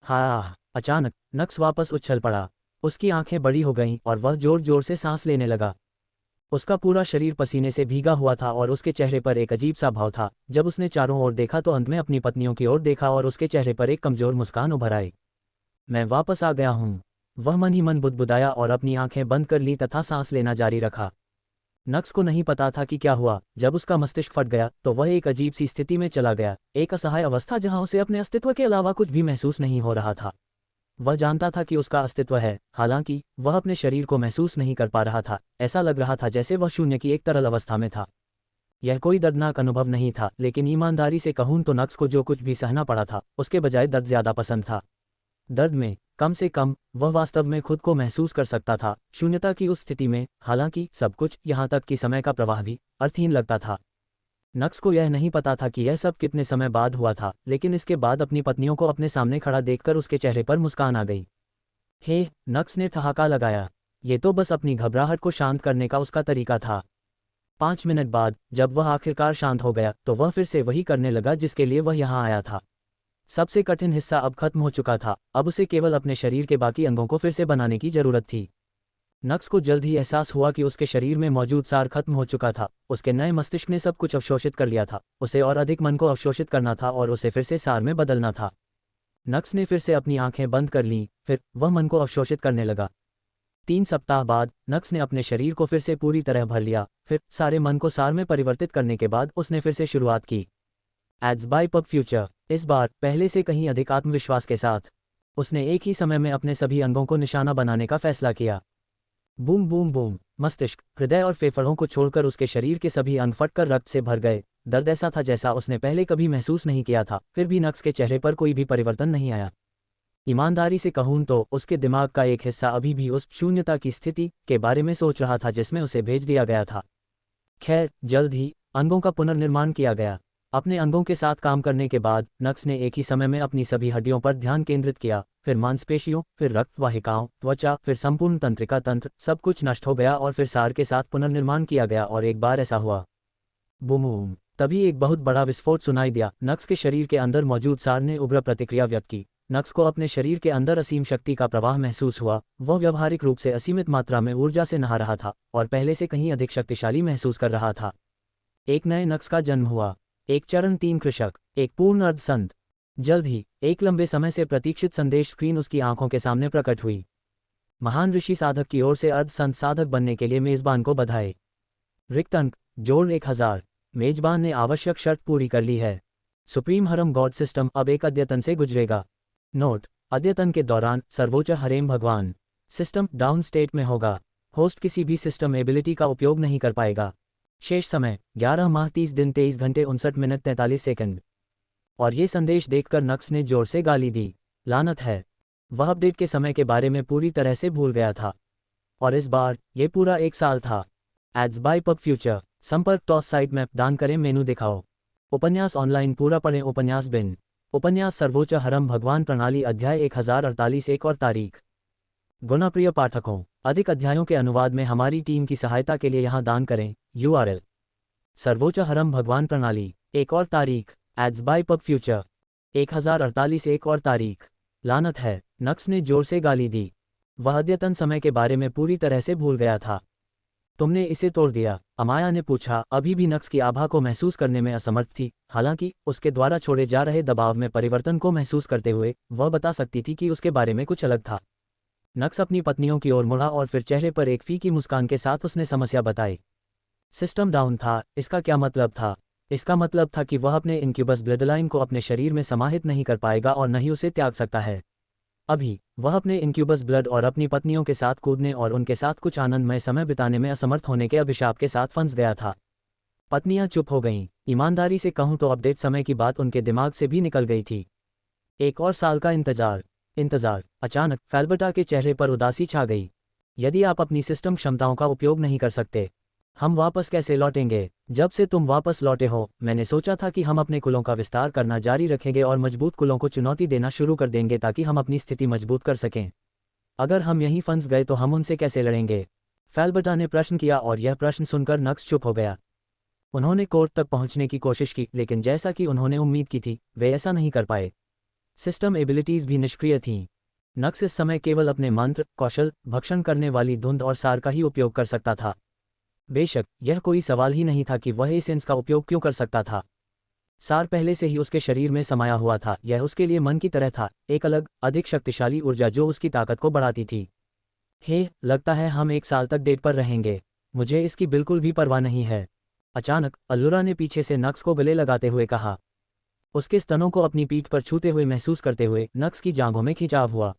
हाँ! अचानक नक्स वापस उछल पड़ा। उसकी आंखें बड़ी हो गईं और वह जोर जोर से सांस लेने लगा। उसका पूरा शरीर पसीने से भीगा हुआ था और उसके चेहरे पर एक अजीब सा भाव था। जब उसने चारों ओर देखा तो अंत में अपनी पत्नियों की ओर देखा और उसके चेहरे पर एक कमजोर मुस्कान उभर आई। मैं वापस आ गया हूँ, वह मन ही मन बुदबुदाया और अपनी आंखें बंद कर ली तथा सांस लेना जारी रखा। नक्स को नहीं पता था कि क्या हुआ। जब उसका मस्तिष्क फट गया तो वह एक अजीब सी स्थिति में चला गया, एक असहाय अवस्था जहां उसे अपने अस्तित्व के अलावा कुछ भी महसूस नहीं हो रहा था। वह जानता था कि उसका अस्तित्व है, हालांकि वह अपने शरीर को महसूस नहीं कर पा रहा था। ऐसा लग रहा था जैसे वह शून्य की एक तरल अवस्था में था। यह कोई दर्दनाक अनुभव नहीं था, लेकिन ईमानदारी से कहूं तो नक्स को जो कुछ भी सहना पड़ा था उसके बजाय दर्द ज्यादा पसंद था। दर्द में कम से कम वह वास्तव में खुद को महसूस कर सकता था, शून्यता की उस स्थिति में। हालांकि सब कुछ, यहाँ तक कि समय का प्रवाह भी, अर्थहीन लगता था। नक्स को यह नहीं पता था कि यह सब कितने समय बाद हुआ था, लेकिन इसके बाद अपनी पत्नियों को अपने सामने खड़ा देखकर उसके चेहरे पर मुस्कान आ गई। हे! नक्स ने ठहाका लगाया। ये तो बस अपनी घबराहट को शांत करने का उसका तरीका था। 5 मिनट बाद जब वह आखिरकार शांत हो गया तो वह फिर से वही करने लगा जिसके लिए वह यहाँ आया था। सबसे कठिन हिस्सा अब खत्म हो चुका था, अब उसे केवल अपने शरीर के बाकी अंगों को फिर से बनाने की जरूरत थी। नक्स को जल्द ही एहसास हुआ कि उसके शरीर में मौजूद सार खत्म हो चुका था। उसके नए मस्तिष्क ने सब कुछ अवशोषित कर लिया था। उसे और अधिक मन को अवशोषित करना था और उसे फिर से सार में बदलना था। नक्स ने फिर से अपनी आंखें बंद कर लीं, फिर वह मन को अवशोषित करने लगा। 3 सप्ताह बाद नक्स ने अपने शरीर को फिर से पूरी तरह भर लिया। फिर सारे मन को सार में परिवर्तित करने के बाद उसने फिर से शुरुआत की। Ads by PubFuture. इस बार पहले से कहीं अधिक आत्मविश्वास के साथ उसने एक ही समय में अपने सभी अंगों को निशाना बनाने का फैसला किया। Boom boom boom. मस्तिष्क, हृदय और फेफड़ों को छोड़कर उसके शरीर के सभी अंग फटकर रक्त से भर गए। दर्द ऐसा था जैसा उसने पहले कभी महसूस नहीं किया था। फिर भी नक्स के चेहरे पर कोई भी परिवर्तन नहीं आया। ईमानदारी से कहूं तो उसके दिमाग का एक हिस्सा अभी भी उस शून्यता की स्थिति के बारे में सोच रहा था जिसमें उसे भेज दिया गया था। खैर, जल्द ही अंगों का पुनर्निर्माण किया गया। अपने अंगों के साथ काम करने के बाद नक्स ने एक ही समय में अपनी सभी हड्डियों पर ध्यान केंद्रित किया। फिर मांसपेशियों, फिर रक्त वाहिकाओं, त्वचा, फिर संपूर्ण तंत्रिका तंत्र, सब कुछ नष्ट हो गया और फिर सार के साथ पुनर्निर्माण किया गया। और एक बार ऐसा हुआ, बूम, तभी एक बहुत बड़ा विस्फोट सुनाई दिया। नक्स के शरीर के अंदर मौजूद सार ने उग्र प्रतिक्रिया व्यक्त की। नक्स को अपने शरीर के अंदर असीम शक्ति का प्रवाह महसूस हुआ। वह व्यावहारिक रूप से असीमित मात्रा में ऊर्जा से नहा रहा था और पहले से कहीं अधिक शक्तिशाली महसूस कर रहा था। एक नए नक्स का जन्म हुआ, एक चरण 3 कृषक, एक पूर्ण अर्धसंत। जल्द ही एक लंबे समय से प्रतीक्षित संदेश स्क्रीन उसकी आंखों के सामने प्रकट हुई। महान ऋषि साधक की ओर से अर्धसंत साधक बनने के लिए मेजबान को बधाई। रिक्त अंक जोड़ 1000। मेजबान ने आवश्यक शर्त पूरी कर ली है। सुप्रीम हरम गॉड सिस्टम अब एक अद्यतन से गुजरेगा। नोट: अद्यतन के दौरान सर्वोच्च हरेम भगवान सिस्टम डाउन स्टेट में होगा। होस्ट किसी भी सिस्टम एबिलिटी का उपयोग नहीं कर पाएगा। शेष समय 11 माह 30 दिन 23 घंटे 59 मिनट 43 सेकंड। और ये संदेश देखकर नक्स ने जोर से गाली दी। लानत है, वह अपडेट के समय के बारे में पूरी तरह से भूल गया था। और इस बार ये पूरा 1 साल था। Ads by PubFuture. संपर्क टॉस साइट मैप दान करें मेनू दिखाओ। उपन्यास ऑनलाइन पूरा पढ़ें। उपन्यास बिन। उपन्यास सर्वोच्च हरम भगवान प्रणाली अध्याय 1048 एक और तारीख। गुणाप्रिय पाठकों, अधिक अध्यायों के अनुवाद में हमारी टीम की सहायता के लिए यहाँ दान करें। URL: सर्वोच्च हरम भगवान प्रणाली। एक और तारीख। Ads by pub future. 1048 एक और तारीख। लानत है, नक्स ने जोर से गाली दी। वह अद्यतन समय के बारे में पूरी तरह से भूल गया था। तुमने इसे तोड़ दिया, अमाया ने पूछा, अभी भी नक्स की आभा को महसूस करने में असमर्थ थी। हालांकि उसके द्वारा छोड़े जा रहे दबाव में परिवर्तन को महसूस करते हुए वह बता सकती थी कि उसके बारे में कुछ अलग था। नक्स अपनी पत्नियों की ओर मुड़ा और फिर चेहरे पर एक फीकी मुस्कान के साथ उसने समस्या बताई। सिस्टम डाउन था, इसका क्या मतलब था? इसका मतलब था कि वह अपने इनक्यूबस ब्लडलाइन को अपने शरीर में समाहित नहीं कर पाएगा और न ही उसे त्याग सकता है। अभी वह अपने इनक्यूबस ब्लड और अपनी पत्नियों के साथ कूदने और उनके साथ कुछ आनंदमय समय बिताने में असमर्थ होने के अभिशाप के साथ फंस गया था। पत्नियां चुप हो गईं। ईमानदारी से कहूं तो अपडेट समय की बात उनके दिमाग से भी निकल गई थी। 1 और साल का इंतजार। अचानक फेल्बर्टा के चेहरे पर उदासी छा गई। यदि आप अपनी सिस्टम क्षमताओं का उपयोग नहीं कर सकते, हम वापस कैसे लौटेंगे? जब से तुम वापस लौटे हो, मैंने सोचा था कि हम अपने कुलों का विस्तार करना जारी रखेंगे और मजबूत कुलों को चुनौती देना शुरू कर देंगे ताकि हम अपनी स्थिति मजबूत कर सकें। अगर हम यहीं फंस गए तो हम उनसे कैसे लड़ेंगे? फेल्बर्टा ने प्रश्न किया और यह प्रश्न सुनकर नक्स चुप हो गया। उन्होंने कोर्ट तक पहुंचने की कोशिश की, लेकिन जैसा कि उन्होंने उम्मीद की थी, वे ऐसा नहीं कर पाए। सिस्टम एबिलिटीज भी निष्क्रिय थीं। नक्स इस समय केवल अपने मंत्र, कौशल, भक्षण करने वाली धुंध और सार का ही उपयोग कर सकता था। बेशक यह कोई सवाल ही नहीं था कि वह इस सेंस का उपयोग क्यों कर सकता था। सार पहले से ही उसके शरीर में समाया हुआ था। यह उसके लिए मन की तरह था, एक अलग, अधिक शक्तिशाली ऊर्जा जो उसकी ताकत को बढ़ाती थी। हे, लगता है हम 1 साल तक डेट पर रहेंगे। मुझे इसकी बिल्कुल भी परवाह नहीं है। अचानक अल्लुरा ने पीछे से नक्स को गले लगाते हुए कहा। उसके स्तनों को अपनी पीठ पर छूते हुए महसूस करते हुए नक्स की जांघों में खिंचाव हुआ।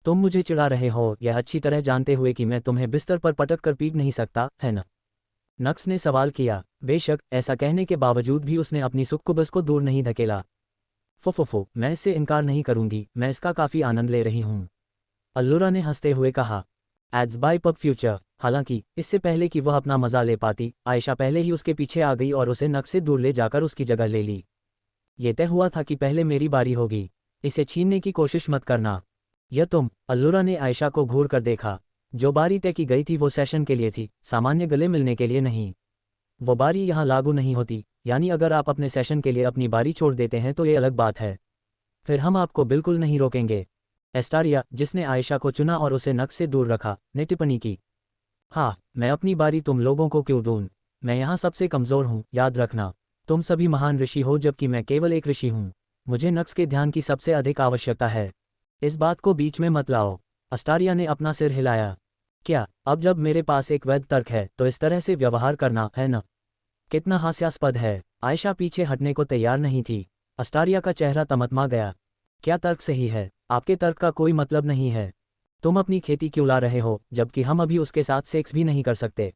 तुम मुझे चिढ़ा रहे हो, यह अच्छी तरह जानते हुए कि मैं तुम्हें बिस्तर पर पटक कर पीट नहीं सकता, है न? नक्स ने सवाल किया। बेशक ऐसा कहने के बावजूद भी उसने अपनी सुक्कुबस को दूर नहीं धकेला। फुफुफु, मैं इससे इनकार नहीं करूंगी, मैं इसका काफी आनंद ले रही हूं, अल्लुरा ने हंसते हुए कहा। Ads by PubFuture. हालांकि इससे पहले कि वह अपना मजा ले पाती, आयशा पहले ही उसके पीछे आ गई और उसे नक्स से दूर ले जाकर उसकी जगह ले ली। ये तय हुआ था कि पहले मेरी बारी होगी, इसे छीनने की कोशिश मत करना। यह तुम, अल्लुरा ने आयशा को घूर कर देखा। जो बारी तय की गई थी वो सेशन के लिए थी, सामान्य गले मिलने के लिए नहीं। वो बारी यहाँ लागू नहीं होती, यानी अगर आप अपने सेशन के लिए अपनी बारी छोड़ देते हैं तो ये अलग बात है। फिर हम आपको बिल्कुल नहीं रोकेंगे। एस्टारिया, जिसने आयशा को चुना और उसे नक्स से दूर रखा, ने टिप्पणी की। हाँ, मैं अपनी बारी तुम लोगों को क्यों दूं? मैं यहाँ सबसे कमज़ोर हूँ, याद रखना। तुम सभी महान ऋषि हो जबकि मैं केवल एक ऋषि हूँ। मुझे नक्स के ध्यान की सबसे अधिक आवश्यकता है। इस बात को बीच में मत लाओ। अस्टारिया ने अपना सिर हिलाया। क्या, अब जब मेरे पास एक वैध तर्क है तो इस तरह से व्यवहार करना है न? कितना हास्यास्पद है। आयशा पीछे हटने को तैयार नहीं थी। अस्टारिया का चेहरा तमतमा गया। क्या तर्क सही है? आपके तर्क का कोई मतलब नहीं है। तुम अपनी खेती क्यों ला रहे हो जबकि हम अभी उसके साथ सेक्स भी नहीं कर सकते?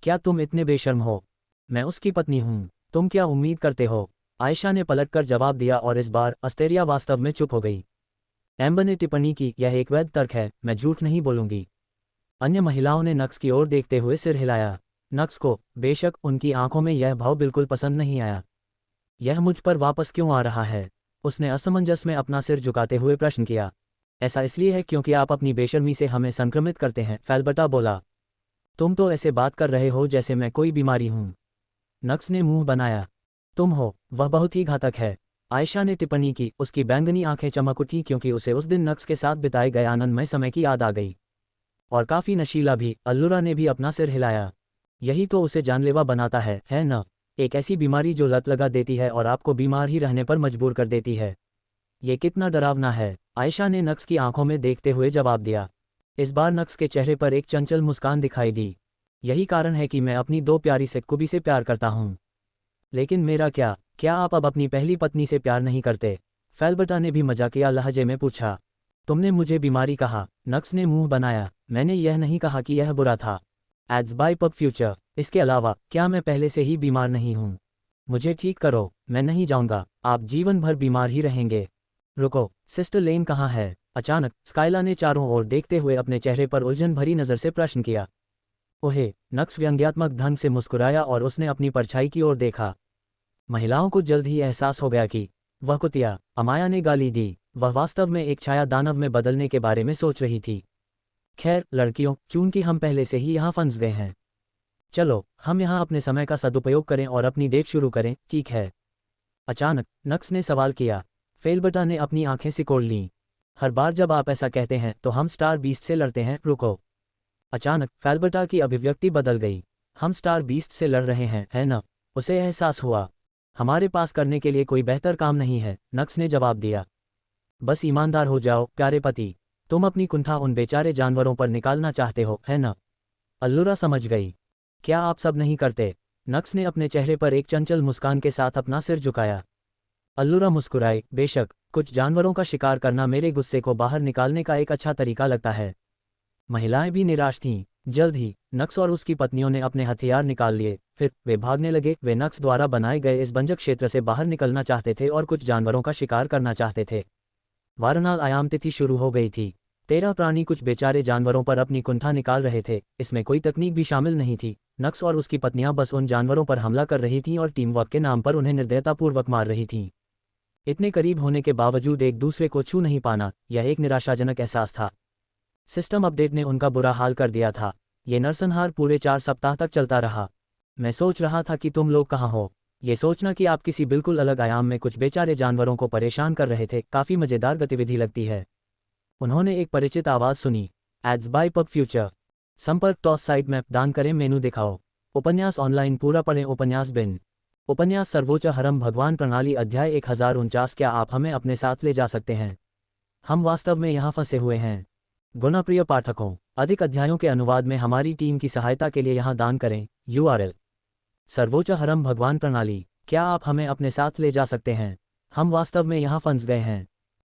क्या तुम इतने बेशर्म हो? मैं उसकी पत्नी हूँ। तुम क्या उम्मीद करते हो? आयशा ने पलटकर जवाब दिया और इस बार अस्टेरिया वास्तव में चुप हो गई। एम्बर ने टिप्पणी की, यह एक वैध तर्क है, मैं झूठ नहीं बोलूंगी। अन्य महिलाओं ने नक्स की ओर देखते हुए सिर हिलाया। नक्स को, बेशक, उनकी आंखों में यह भाव बिल्कुल पसंद नहीं आया। यह मुझ पर वापस क्यों आ रहा है? उसने असमंजस में अपना सिर झुकाते हुए प्रश्न किया। ऐसा इसलिए है क्योंकि आप अपनी बेशर्मी से हमें संक्रमित करते हैं, फेल्बर्टा बोला। तुम तो ऐसे बात कर रहे हो जैसे मैं कोई बीमारी हूं। नक्स ने मुंह बनाया। तुम हो, वह बहुत ही घातक है। आयशा ने टिप्पणी की, उसकी बैंगनी आंखें चमक उठी क्योंकि उसे उस दिन नक्स के साथ बिताए गए आनंदमय समय की याद आ गई। और काफी नशीला भी। अल्लुरा ने भी अपना सिर हिलाया। यही तो उसे जानलेवा बनाता है न? एक ऐसी बीमारी जो लत लगा देती है और आपको बीमार ही रहने पर मजबूर कर देती है। ये कितना डरावना है। आयशा ने नक्स की आंखों में देखते हुए जवाब दिया। इस बार नक्स के चेहरे पर एक चंचल मुस्कान दिखाई दी। यही कारण है कि मैं अपनी दो प्यारी सेक्कुबी से प्यार करता हूँ। लेकिन मेरा क्या आप अब अपनी पहली पत्नी से प्यार नहीं करते? फेल्बर्टा ने भी मजाकिया लहजे में पूछा। तुमने मुझे बीमारी कहा। नक्स ने मुंह बनाया। मैंने यह नहीं कहा कि यह बुरा था। Ads by PubFuture. इसके अलावा क्या मैं पहले से ही बीमार नहीं हूँ? मुझे ठीक करो। मैं नहीं जाऊंगा। आप जीवन भर बीमार ही रहेंगे। रुको, सिस्टर लेन कहाँ है? अचानक स्काइला ने चारों ओर देखते हुए अपने चेहरे पर उलझन भरी नज़र से प्रश्न किया। ओहे, नक्स व्यंग्यात्मक ढंग से मुस्कुराया और उसने अपनी परछाई की ओर देखा। महिलाओं को जल्द ही एहसास हो गया कि वह कुतिया, अमाया ने गाली दी, वह वास्तव में एक छाया दानव में बदलने के बारे में सोच रही थी। खैर लड़कियों, चूंकि हम पहले से ही यहाँ फंस गए हैं, चलो हम यहाँ अपने समय का सदुपयोग करें और अपनी डेट शुरू करें, ठीक है? अचानक नक्स ने सवाल किया। फेल्बर्टा ने अपनी आंखें सिकोड़ लीं। हर बार जब आप ऐसा कहते हैं तो हम स्टार बीस्ट से लड़ते हैं। रुको। अचानक फेल्बर्टा की अभिव्यक्ति बदल गई। हम स्टार बीस्ट से लड़ रहे हैं, है न? उसे एहसास हुआ। हमारे पास करने के लिए कोई बेहतर काम नहीं है, नक्स ने जवाब दिया। बस ईमानदार हो जाओ, प्यारे पति। तुम अपनी कुंठा उन बेचारे जानवरों पर निकालना चाहते हो, है न? अल्लुरा समझ गई। क्या आप सब नहीं करते? नक्स ने अपने चेहरे पर एक चंचल मुस्कान के साथ अपना सिर झुकाया। अल्लुरा मुस्कुराए। बेशक, कुछ जानवरों का शिकार करना मेरे गुस्से को बाहर निकालने का एक अच्छा तरीका लगता है। महिलाएं भी निराश थीं। जल्द ही नक्स और उसकी पत्नियों ने अपने हथियार निकाल लिए। फिर वे भागने लगे। वे नक्स द्वारा बनाए गए इस बंजक क्षेत्र से बाहर निकलना चाहते थे और कुछ जानवरों का शिकार करना चाहते थे। वारनाल आयाम तिथि शुरू हो गई थी। 13 प्राणी कुछ बेचारे जानवरों पर अपनी कुंठा निकाल रहे थे। इसमें कोई तकनीक भी शामिल नहीं थी। नक्स और उसकी पत्नियां बस उन जानवरों पर हमला कर रही थीं और टीम वर्क के नाम पर उन्हें निर्दयतापूर्वक मार रही थीं। इतने करीब होने के बावजूद एक दूसरे को छू नहीं पाना, यह एक निराशाजनक एहसास था। सिस्टम अपडेट ने उनका बुरा हाल कर दिया था। ये नरसंहार पूरे 4 सप्ताह तक चलता रहा। मैं सोच रहा था कि तुम लोग कहाँ हो। ये सोचना कि आप किसी बिल्कुल अलग आयाम में कुछ बेचारे जानवरों को परेशान कर रहे थे, काफ़ी मज़ेदार गतिविधि लगती है। उन्होंने एक परिचित आवाज़ सुनी। Ads by PubFuture. संपर्क टॉस साइट मैप दान करें, मेनू दिखाओ। उपन्यास ऑनलाइन पूरा पढ़ें। उपन्यास बिन। उपन्यास सर्वोच्च हरम भगवान प्रणाली अध्याय 1049। क्या आप हमें अपने साथ ले जा सकते हैं? हम वास्तव में यहाँ फंसे हुए हैं। गुणप्रिय पाठकों, अधिक अध्यायों के अनुवाद में हमारी टीम की सहायता के लिए यहाँ दान करें। URL सर्वोच्च हरम भगवान प्रणाली। क्या आप हमें अपने साथ ले जा सकते हैं? हम वास्तव में यहाँ फंस गए हैं।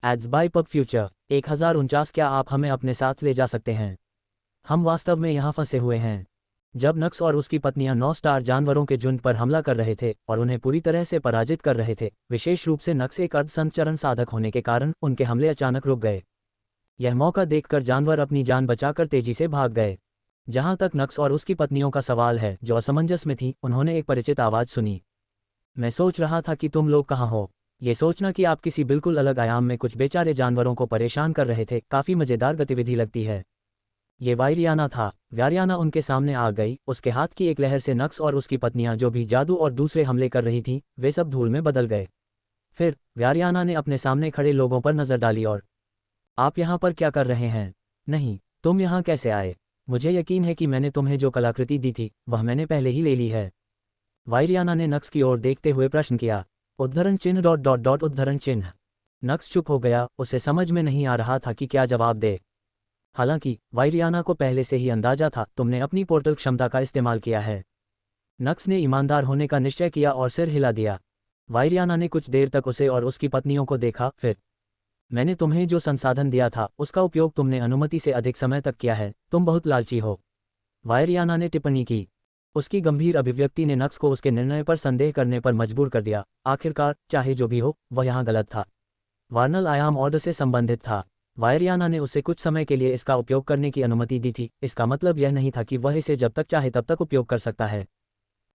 Ads by PubFuture 1049। क्या आप हमें अपने साथ ले जा सकते हैं? हम वास्तव में यहाँ फंसे हुए हैं। जब नक्स और उसकी पत्नियां 9 स्टार जानवरों के झुंड पर हमला कर रहे थे और उन्हें पूरी तरह से पराजित कर रहे थे, विशेष रूप से नक्स एक अर्धसंचरण साधक होने के कारण उनके हमले अचानक रुक गए। यह मौका देखकर जानवर अपनी जान बचाकर तेजी से भाग गए। जहां तक नक्स और उसकी पत्नियों का सवाल है, जो असमंजस में थी, उन्होंने एक परिचित आवाज़ सुनी। मैं सोच रहा था कि तुम लोग कहाँ हो। ये सोचना कि आप किसी बिल्कुल अलग आयाम में कुछ बेचारे जानवरों को परेशान कर रहे थे, काफ़ी मज़ेदार गतिविधि लगती है। ये वायरियाना था। व्यारियाना उनके सामने आ गई। उसके हाथ की एक लहर से नक्स और उसकी पत्नियां जो भी जादू और दूसरे हमले कर रही थीं, वे सब धूल में बदल गए। फिर व्यारियाना ने अपने सामने खड़े लोगों पर नजर डाली और, आप यहाँ पर क्या कर रहे हैं? नहीं, तुम यहाँ कैसे आए? मुझे यकीन है कि मैंने तुम्हें जो कलाकृति दी थी वह मैंने पहले ही ले ली है। वायरियाना ने नक्स की ओर देखते हुए प्रश्न किया। उद्धरण चिन्ह डॉट डॉट डॉट उद्धरण चिन्ह। नक्स चुप हो गया, उसे समझ में नहीं आ रहा था कि क्या जवाब दे। हालांकि वायरियाना को पहले से ही अंदाजा था, तुमने अपनी पोर्टल क्षमता का इस्तेमाल किया है। नक्स ने ईमानदार होने का निश्चय किया और सिर हिला दिया। वायरियाना ने कुछ देर तक उसे और उसकी पत्नियों को देखा, फिर, मैंने तुम्हें जो संसाधन दिया था उसका उपयोग तुमने अनुमति से अधिक समय तक किया है, तुम बहुत लालची हो। वायरियाना ने टिप्पणी की। उसकी गंभीर अभिव्यक्ति ने नक्स को उसके निर्णय पर संदेह करने पर मजबूर कर दिया। आखिरकार चाहे जो भी हो, वह यहाँ गलत था। वार्नल आयाम ऑर्डर से संबंधित था। वायरियाना ने उसे कुछ समय के लिए इसका उपयोग करने की अनुमति दी थी। इसका मतलब यह नहीं था कि वह इसे जब तक चाहे तब तक उपयोग कर सकता है।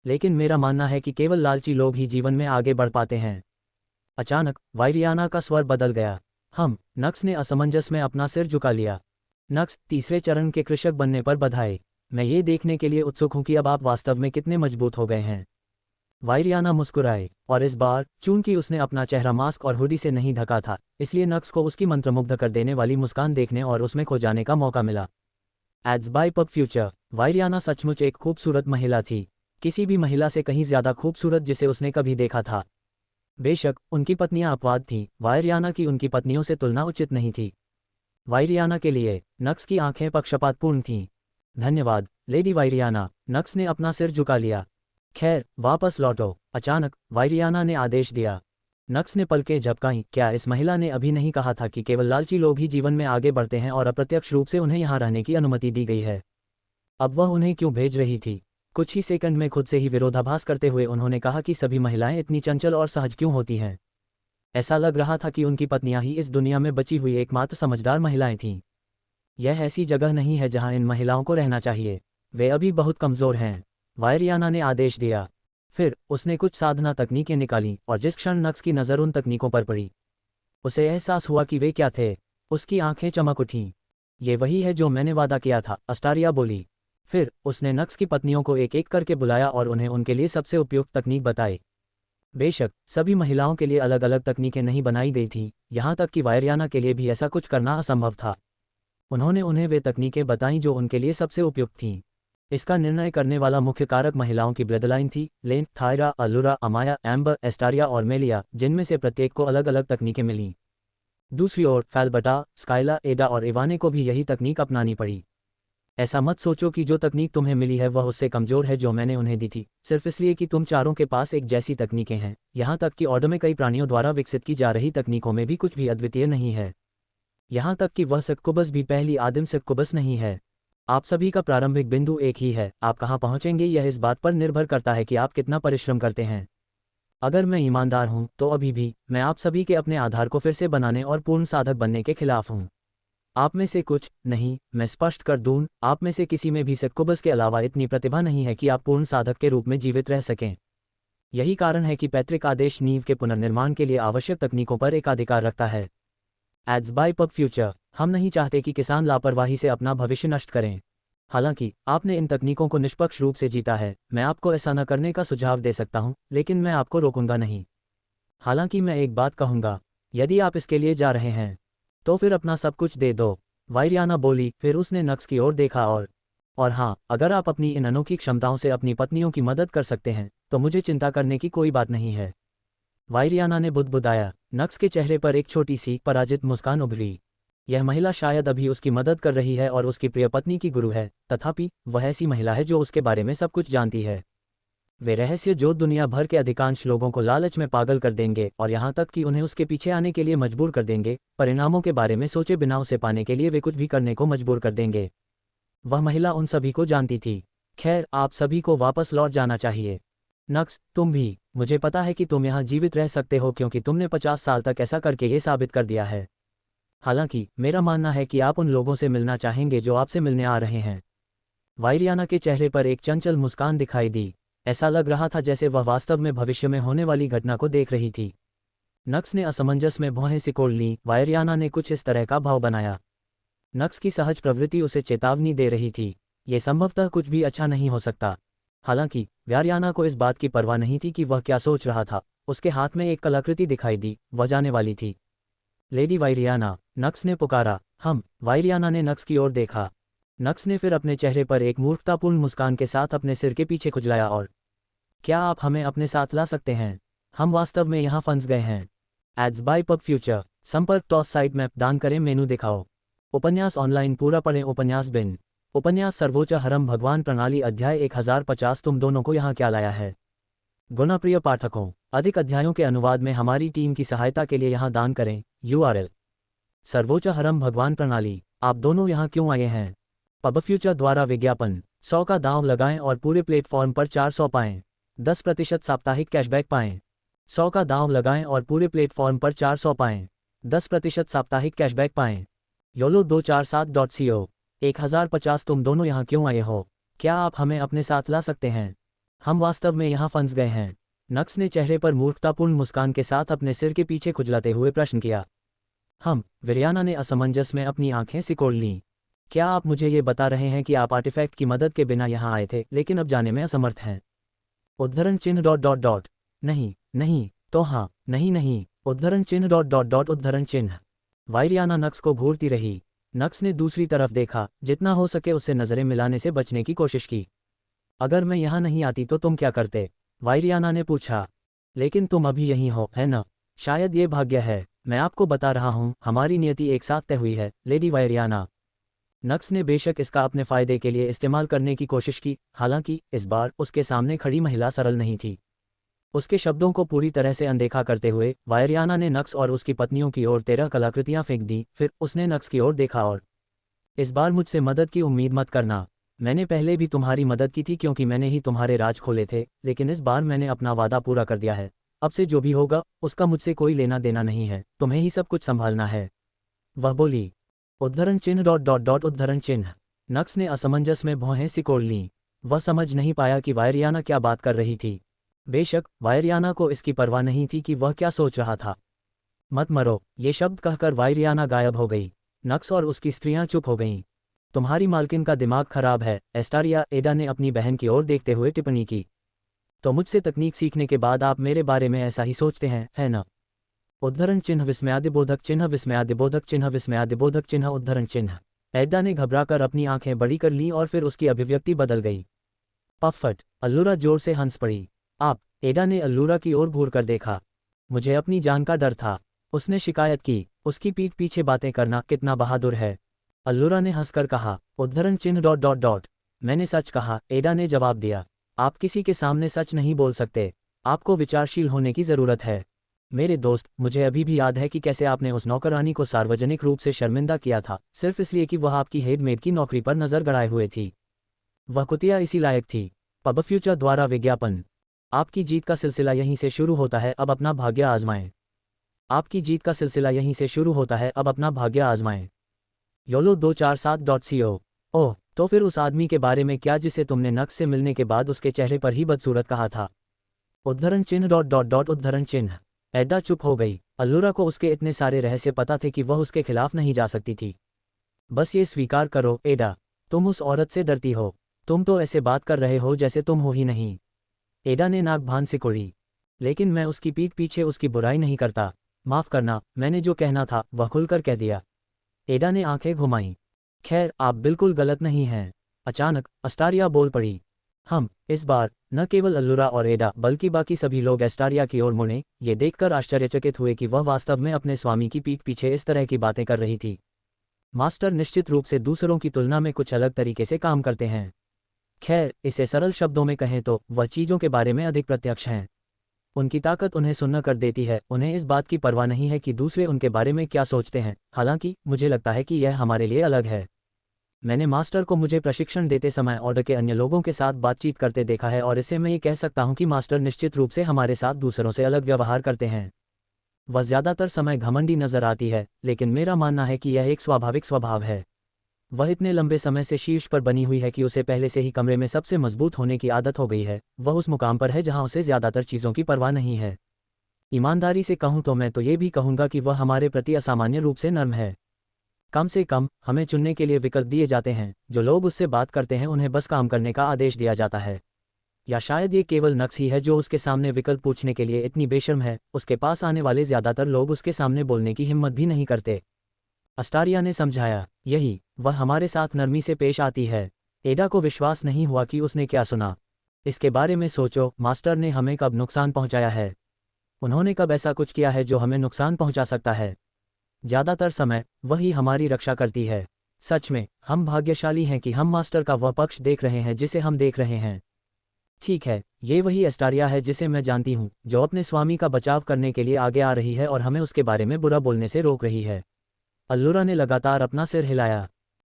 लेकिन मेरा मानना है कि केवल लालची लोग ही जीवन में आगे बढ़ पाते हैं। अचानक वायरियाना का स्वर बदल गया। नक्स ने असमंजस में अपना सिर झुका लिया। नक्स, तीसरे चरण के कृषक बनने पर बधाई। मैं ये देखने के लिए उत्सुक हूं कि अब आप वास्तव में कितने मजबूत हो गए हैं। वायरियाना मुस्कुराए, और इस बार चूंकि उसने अपना चेहरा मास्क और हुडी से नहीं ढका था, इसलिए नक्स को उसकी मंत्रमुग्ध कर देने वाली मुस्कान देखने और उसमें खो जाने का मौका मिला। Ads by PubFuture. वायरियाना सचमुच एक खूबसूरत महिला थी, किसी भी महिला से कहीं ज्यादा खूबसूरत जिसे उसने कभी देखा था। बेशक उनकी पत्नियां अपवाद थीं, वायरियाना की उनकी पत्नियों से तुलना उचित नहीं थी। वायरियाना के लिए नक्स की आंखें पक्षपातपूर्ण थीं। धन्यवाद लेडी वायरियाना। नक्स ने अपना सिर झुका लिया। खैर, वापस लौटो। अचानक वायरियाना ने आदेश दिया। नक्स ने पलकें झपकाईं। क्या इस महिला ने अभी नहीं कहा था कि केवल लालची लोग ही जीवन में आगे बढ़ते हैं और अप्रत्यक्ष रूप से उन्हें यहाँ रहने की अनुमति दी गई है? अब वह उन्हें क्यों भेज रही थी? कुछ ही सेकंड में खुद से ही विरोधाभास करते हुए उन्होंने कहा कि सभी महिलाएं इतनी चंचल और सहज क्यों होती हैं। ऐसा लग रहा था कि उनकी पत्नियां ही इस दुनिया में बची हुई एकमात्र समझदार महिलाएं थीं। यह ऐसी जगह नहीं है जहां इन महिलाओं को रहना चाहिए। वे अभी बहुत कमज़ोर हैं। वायरियाना ने आदेश दिया। फिर उसने कुछ साधना तकनीकें निकालीं और जिस क्षण नक्स की नज़र उन तकनीकों पर पड़ी, उसे एहसास हुआ कि वे क्या थे। उसकी आंखें चमक उठीं। ये वही है जो मैंने वादा किया था, अस्टारिया बोली। फिर उसने नक्स की पत्नियों को एक एक करके बुलाया और उन्हें उनके लिए सबसे उपयुक्त तकनीक बताई। बेशक सभी महिलाओं के लिए अलग अलग तकनीकें नहीं बनाई गई थीं, यहाँ तक कि वायरियाना के लिए भी ऐसा कुछ करना असंभव था। उन्होंने उन्हें वे तकनीकें बताईं जो उनके लिए सबसे उपयुक्त थीं। इसका निर्णय करने वाला मुख्य कारक महिलाओं की ब्लडलाइन थी। लेन, थायरा, अल्लुरा, अमाया, एम्बर, एस्टारिया और मेलिया, जिनमें से प्रत्येक को अलग अलग तकनीकें मिलीं। दूसरी ओर फैलबटा, स्काइला, एडा और इवाने को भी यही तकनीक अपनानी पड़ी। ऐसा मत सोचो कि जो तकनीक तुम्हें मिली है वह उससे कमज़ोर है जो मैंने उन्हें दी थी, सिर्फ इसलिए कि तुम चारों के पास एक जैसी तकनीकें हैं। यहाँ तक कि ऑर्डर में कई प्राणियों द्वारा विकसित की जा रही तकनीकों में भी कुछ भी अद्वितीय नहीं है। यहाँ तक कि वह सक्कुबस भी पहली आदिम सक्कुबस नहीं है। आप सभी का प्रारंभिक बिंदु एक ही है। आप कहाँ पहुँचेंगे यह इस बात पर निर्भर करता है कि आप कितना परिश्रम करते हैं। अगर मैं ईमानदार हूँ तो अभी भी मैं आप सभी के अपने आधार को फिर से बनाने और पूर्ण साधक बनने के खिलाफ हूँ। आप में से कुछ नहीं, मैं स्पष्ट कर दूं, आप में से किसी में भी सक्कुबस के अलावा इतनी प्रतिभा नहीं है कि आप पूर्ण साधक के रूप में जीवित रह सकें। यही कारण है कि पैतृक आदेश नींव के पुनर्निर्माण के लिए आवश्यक तकनीकों पर एकाधिकार रखता है। Ads by PubFuture. हम नहीं चाहते कि किसान लापरवाही से अपना भविष्य नष्ट करें। हालांकि आपने इन तकनीकों को निष्पक्ष रूप से जीता है, मैं आपको ऐसा न करने का सुझाव दे सकता हूं, लेकिन मैं आपको रोकूंगा नहीं। हालांकि मैं एक बात कहूंगा, यदि आप इसके लिए जा रहे हैं तो फिर अपना सब कुछ दे दो। वायरियाना बोली। फिर उसने नक्स की ओर देखा और हाँ, अगर आप अपनी इन अनोखी क्षमताओं से अपनी पत्नियों की मदद कर सकते हैं तो मुझे चिंता करने की कोई बात नहीं है। वायरियाना ने बुदबुदाया। नक्स के चेहरे पर एक छोटी सी पराजित मुस्कान उभरी। यह महिला शायद अभी उसकी मदद कर रही है और उसकी प्रिय पत्नी की गुरु है, तथापि वह ऐसी महिला है जो उसके बारे में सब कुछ जानती है। वे रहस्य जो दुनिया भर के अधिकांश लोगों को लालच में पागल कर देंगे और यहाँ तक कि उन्हें उसके पीछे आने के लिए मजबूर कर देंगे, परिणामों के बारे में सोचे बिना उसे पाने के लिए वे कुछ भी करने को मजबूर कर देंगे। वह महिला उन सभी को जानती थी। खैर, आप सभी को वापस लौट जाना चाहिए। नक्स, तुम भी। मुझे पता है कि तुम यहाँ जीवित रह सकते हो क्योंकि तुमने 50 साल तक ऐसा करके ये साबित कर दिया है। हालांकि मेरा मानना है कि आप उन लोगों से मिलना चाहेंगे जो आपसे मिलने आ रहे हैं। वायरियाना के चेहरे पर एक चंचल मुस्कान दिखाई दी। ऐसा लग रहा था जैसे वह वास्तव में भविष्य में होने वाली घटना को देख रही थी। नक्स ने असमंजस में भौहें सिकोड़ लीं। वायरियाना ने कुछ इस तरह का भाव बनाया। नक्स की सहज प्रवृत्ति उसे चेतावनी दे रही थी, ये संभवतः कुछ भी अच्छा नहीं हो सकता। हालांकि वायरियाना को इस बात की परवाह नहीं थी कि वह क्या सोच रहा था, उसके हाथ में एक कलाकृति दिखाई दी, वह जाने वाली थी। लेडी वायरियाना, नक्स ने पुकारा। वायरियाना ने नक्स की ओर देखा। नक्स ने फिर अपने चेहरे पर एक मूर्खतापूर्ण मुस्कान के साथ अपने सिर के पीछे खुजलाया और, क्या आप हमें अपने साथ ला सकते हैं? हम वास्तव में यहाँ फंस गए हैं। Ads by PubFuture. संपर्क टॉस साइट मैप दान करें, मेनू दिखाओ। उपन्यास ऑनलाइन पूरा पढ़ें। उपन्यास बिन। उपन्यास सर्वोच्च हरम भगवान प्रणाली अध्याय 1050। तुम दोनों को यहाँ क्या लाया है? गुणप्रिय पाठकों, अधिक अध्यायों के अनुवाद में हमारी टीम की सहायता के लिए यहाँ दान करें। URL: सर्वोच्च हरम भगवान प्रणाली। आप दोनों यहाँ क्यों आए हैं? पब फ्यूचर द्वारा विज्ञापन। 100 का दांव लगाएं और पूरे प्लेटफॉर्म पर 400 पाएं। 10% साप्ताहिक कैशबैक पाएं। 100 का दांव लगाएं और पूरे प्लेटफॉर्म पर 400 पाएं। 10% साप्ताहिक कैशबैक पाएं। YOLO247.co। 1050। तुम दोनों यहाँ क्यों आए हो? क्या आप हमें अपने साथ ला सकते हैं? हम वास्तव में यहाँ फंस गए हैं। नक्स ने चेहरे पर मूर्खतापूर्ण मुस्कान के साथ अपने सिर के पीछे खुजलाते हुए प्रश्न किया। विरियाना ने असमंजस में अपनी आंखें सिकोड़ लीं। क्या आप मुझे ये बता रहे हैं कि आप आर्टिफैक्ट की मदद के बिना यहाँ आए थे लेकिन अब जाने में असमर्थ हैं? उद्धरण चिन्ह ... नहीं, नहीं, तो हाँ, नहीं, नहीं, उद्धरण चिन्ह ... उद्धरण चिन्ह। वायरियाना नक्स को घूरती रही। नक्स ने दूसरी तरफ देखा, जितना हो सके उससे नजरें मिलाने से बचने की कोशिश की। अगर मैं यहाँ नहीं आती तो तुम क्या करते? वायरियाना ने पूछा। लेकिन तुम अभी यहीं हो, है न? शायद ये भाग्य है। मैं आपको बता रहा हूँ, हमारी नियति एक साथ तय हुई है, लेडी वायरियाना। नक्स ने बेशक इसका अपने फायदे के लिए इस्तेमाल करने की कोशिश की, हालांकि इस बार उसके सामने खड़ी महिला सरल नहीं थी। उसके शब्दों को पूरी तरह से अनदेखा करते हुए वायरियाना ने नक्स और उसकी पत्नियों की ओर 13 कलाकृतियां फेंक दी। फिर उसने नक्स की ओर देखा और, इस बार मुझसे मदद की उम्मीद मत करना। मैंने पहले भी तुम्हारी मदद की थी क्योंकि मैंने ही तुम्हारे राज खोले थे, लेकिन इस बार मैंने अपना वादा पूरा कर दिया है। अब से जो भी होगा उसका मुझसे कोई लेना देना नहीं है, तुम्हें ही सब कुछ संभालना है, वह बोली। उद्धरण चिन्ह ... उद्धरण चिन्ह। नक्स ने असमंजस में भौहें सिकोड़ लीं। वह समझ नहीं पाया कि वायरियाना क्या बात कर रही थी। बेशक वायरियाना को इसकी परवाह नहीं थी कि वह क्या सोच रहा था। मत मरो, ये शब्द कहकर वायरियाना गायब हो गई। नक्स और उसकी स्त्रियां चुप हो गईं। तुम्हारी मालकिन का दिमाग खराब है, एस्टारिया, एडा ने अपनी बहन की ओर देखते हुए टिप्पणी की। तो मुझसे तकनीक सीखने के बाद आप मेरे बारे में ऐसा ही सोचते हैं, है न? उद्धरण चिन्ह विस्मयादिबोधक चिन्ह विस्मयादिबोधक चिन्ह विस्मयादिबोधक चिन्ह उद्धरण चिन्ह। एडा ने घबराकर अपनी आंखें बड़ी कर लीं और फिर उसकी अभिव्यक्ति बदल गई। पफट। अल्लुरा जोर से हंस पड़ी। आप? एडा ने अल्लुरा की ओर घूर कर देखा। मुझे अपनी जान का डर था, उसने शिकायत की। उसकी पीठ पीछे बातें करना कितना बहादुर है, अल्लुरा ने हंसकर कहा। उद्धरण चिन्ह ... मैंने सच कहा, एडा ने जवाब दिया। आप किसी के सामने सच नहीं बोल सकते, आपको विचारशील होने की जरूरत है। मेरे दोस्त, मुझे अभी भी याद है कि कैसे आपने उस नौकरानी को सार्वजनिक रूप से शर्मिंदा किया था, सिर्फ इसलिए कि वह आपकी हेडमेड की नौकरी पर नजर गड़ाए हुए थी। वह कुतिया इसी लायक थी। पब फ्यूचर द्वारा विज्ञापन। आपकी जीत का सिलसिला यहीं से शुरू होता है, अब अपना भाग्य आजमाएं। आपकी जीत का सिलसिला यहीं से शुरू होता है, अब अपना भाग्य आजमाएं। YOLO247.co। ओह, तो फिर उस आदमी के बारे में क्या जिसे तुमने नक्स से मिलने के बाद उसके चेहरे पर ही बदसूरत कहा था? उद्धरण चिन्ह ... उद्धरण चिन्ह। एडा चुप हो गई। अल्लुरा को उसके इतने सारे रहस्य पता थे कि वह उसके खिलाफ नहीं जा सकती थी। बस ये स्वीकार करो, एडा, तुम उस औरत से डरती हो। तुम तो ऐसे बात कर रहे हो जैसे तुम हो ही नहीं। एडा ने नाक भान सिकोड़ी। लेकिन मैं उसकी पीठ पीछे उसकी बुराई नहीं करता। माफ करना, मैंने जो कहना था वह खुलकर कह दिया। एडा ने आंखें घुमाईं। खैर, आप बिल्कुल गलत नहीं हैं। अचानक एस्टारिया बोल पड़ी। इस बार न केवल अल्लुरा और एडा बल्कि बाकी सभी लोग एस्टारिया की ओर मुड़े, ये देखकर आश्चर्यचकित हुए कि वह वास्तव में अपने स्वामी की पीठ पीछे इस तरह की बातें कर रही थी। मास्टर निश्चित रूप से दूसरों की तुलना में कुछ अलग तरीके से काम करते हैं। खैर, इसे सरल शब्दों में कहें तो वह चीज़ों के बारे में अधिक प्रत्यक्ष हैं। उनकी ताकत उन्हें सुन्न कर देती है, उन्हें इस बात की परवाह नहीं है कि दूसरे उनके बारे में क्या सोचते हैं। हालांकि मुझे लगता है कि यह हमारे लिए अलग है। मैंने मास्टर को मुझे प्रशिक्षण देते समय ऑर्डर के अन्य लोगों के साथ बातचीत करते देखा है और इससे मैं ये कह सकता हूं कि मास्टर निश्चित रूप से हमारे साथ दूसरों से अलग व्यवहार करते हैं। वह ज़्यादातर समय घमंडी नजर आती है, लेकिन मेरा मानना है कि यह एक स्वाभाविक स्वभाव है। वह इतने लंबे समय से शीर्ष पर बनी हुई है कि उसे पहले से ही कमरे में सबसे मजबूत होने की आदत हो गई है। वह उस मुकाम पर है जहां उसे ज़्यादातर चीज़ों की परवाह नहीं है। ईमानदारी से कहूँ तो मैं तो ये भी कहूँगा कि वह हमारे प्रति असामान्य रूप से नर्म है। कम से कम हमें चुनने के लिए विकल्प दिए जाते हैं। जो लोग उससे बात करते हैं उन्हें बस काम करने का आदेश दिया जाता है। या शायद ये केवल नक्स ही है जो उसके सामने विकल्प पूछने के लिए इतनी बेशर्म है। उसके पास आने वाले ज्यादातर लोग उसके सामने बोलने की हिम्मत भी नहीं करते। अस्टारिया ने समझाया, यही वह हमारे साथ नरमी से पेश आती है। एडा को विश्वास नहीं हुआ कि उसने क्या सुना। इसके बारे में सोचो, मास्टर ने हमें कब नुकसान पहुंचाया है? उन्होंने कब ऐसा कुछ किया है जो हमें नुकसान पहुंचा सकता है? ज़्यादातर समय वही हमारी रक्षा करती है। सच में हम भाग्यशाली हैं कि हम मास्टर का वह पक्ष देख रहे हैं जिसे हम देख रहे हैं। ठीक है, ये वही एस्टारिया है जिसे मैं जानती हूँ, जो अपने स्वामी का बचाव करने के लिए आगे आ रही है और हमें उसके बारे में बुरा बोलने से रोक रही है। अल्लुरा ने लगातार अपना सिर हिलाया।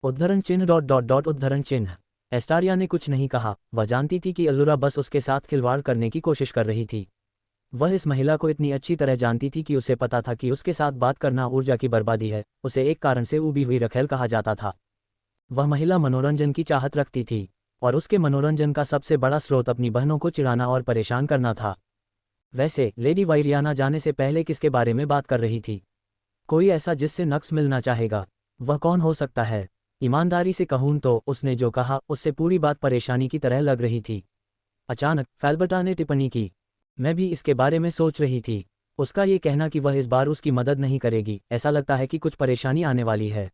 उद्धरण चिन्ह उद्धरण चिन्ह। एस्टारिया ने कुछ नहीं कहा। वह जानती थी कि अल्लुरा बस उसके साथ खिलवाड़ करने की कोशिश कर रही थी। वह इस महिला को इतनी अच्छी तरह जानती थी कि उसे पता था कि उसके साथ बात करना ऊर्जा की बर्बादी है। उसे एक कारण से उबी हुई रखेल कहा जाता था। वह महिला मनोरंजन की चाहत रखती थी और उसके मनोरंजन का सबसे बड़ा स्रोत अपनी बहनों को चिढ़ाना और परेशान करना था। वैसे लेडी वायरियाना जाने से पहले किसके बारे में बात कर रही थी? कोई ऐसा जिससे नक्स मिलना चाहेगा। वह कौन हो सकता है? ईमानदारी से कहूं तो उसने जो कहा उससे पूरी बात परेशानी की तरह लग रही थी। अचानक फेल्बर्टा ने टिप्पणी की, मैं भी इसके बारे में सोच रही थी। उसका ये कहना कि वह इस बार उसकी मदद नहीं करेगी, ऐसा लगता है कि कुछ परेशानी आने वाली है।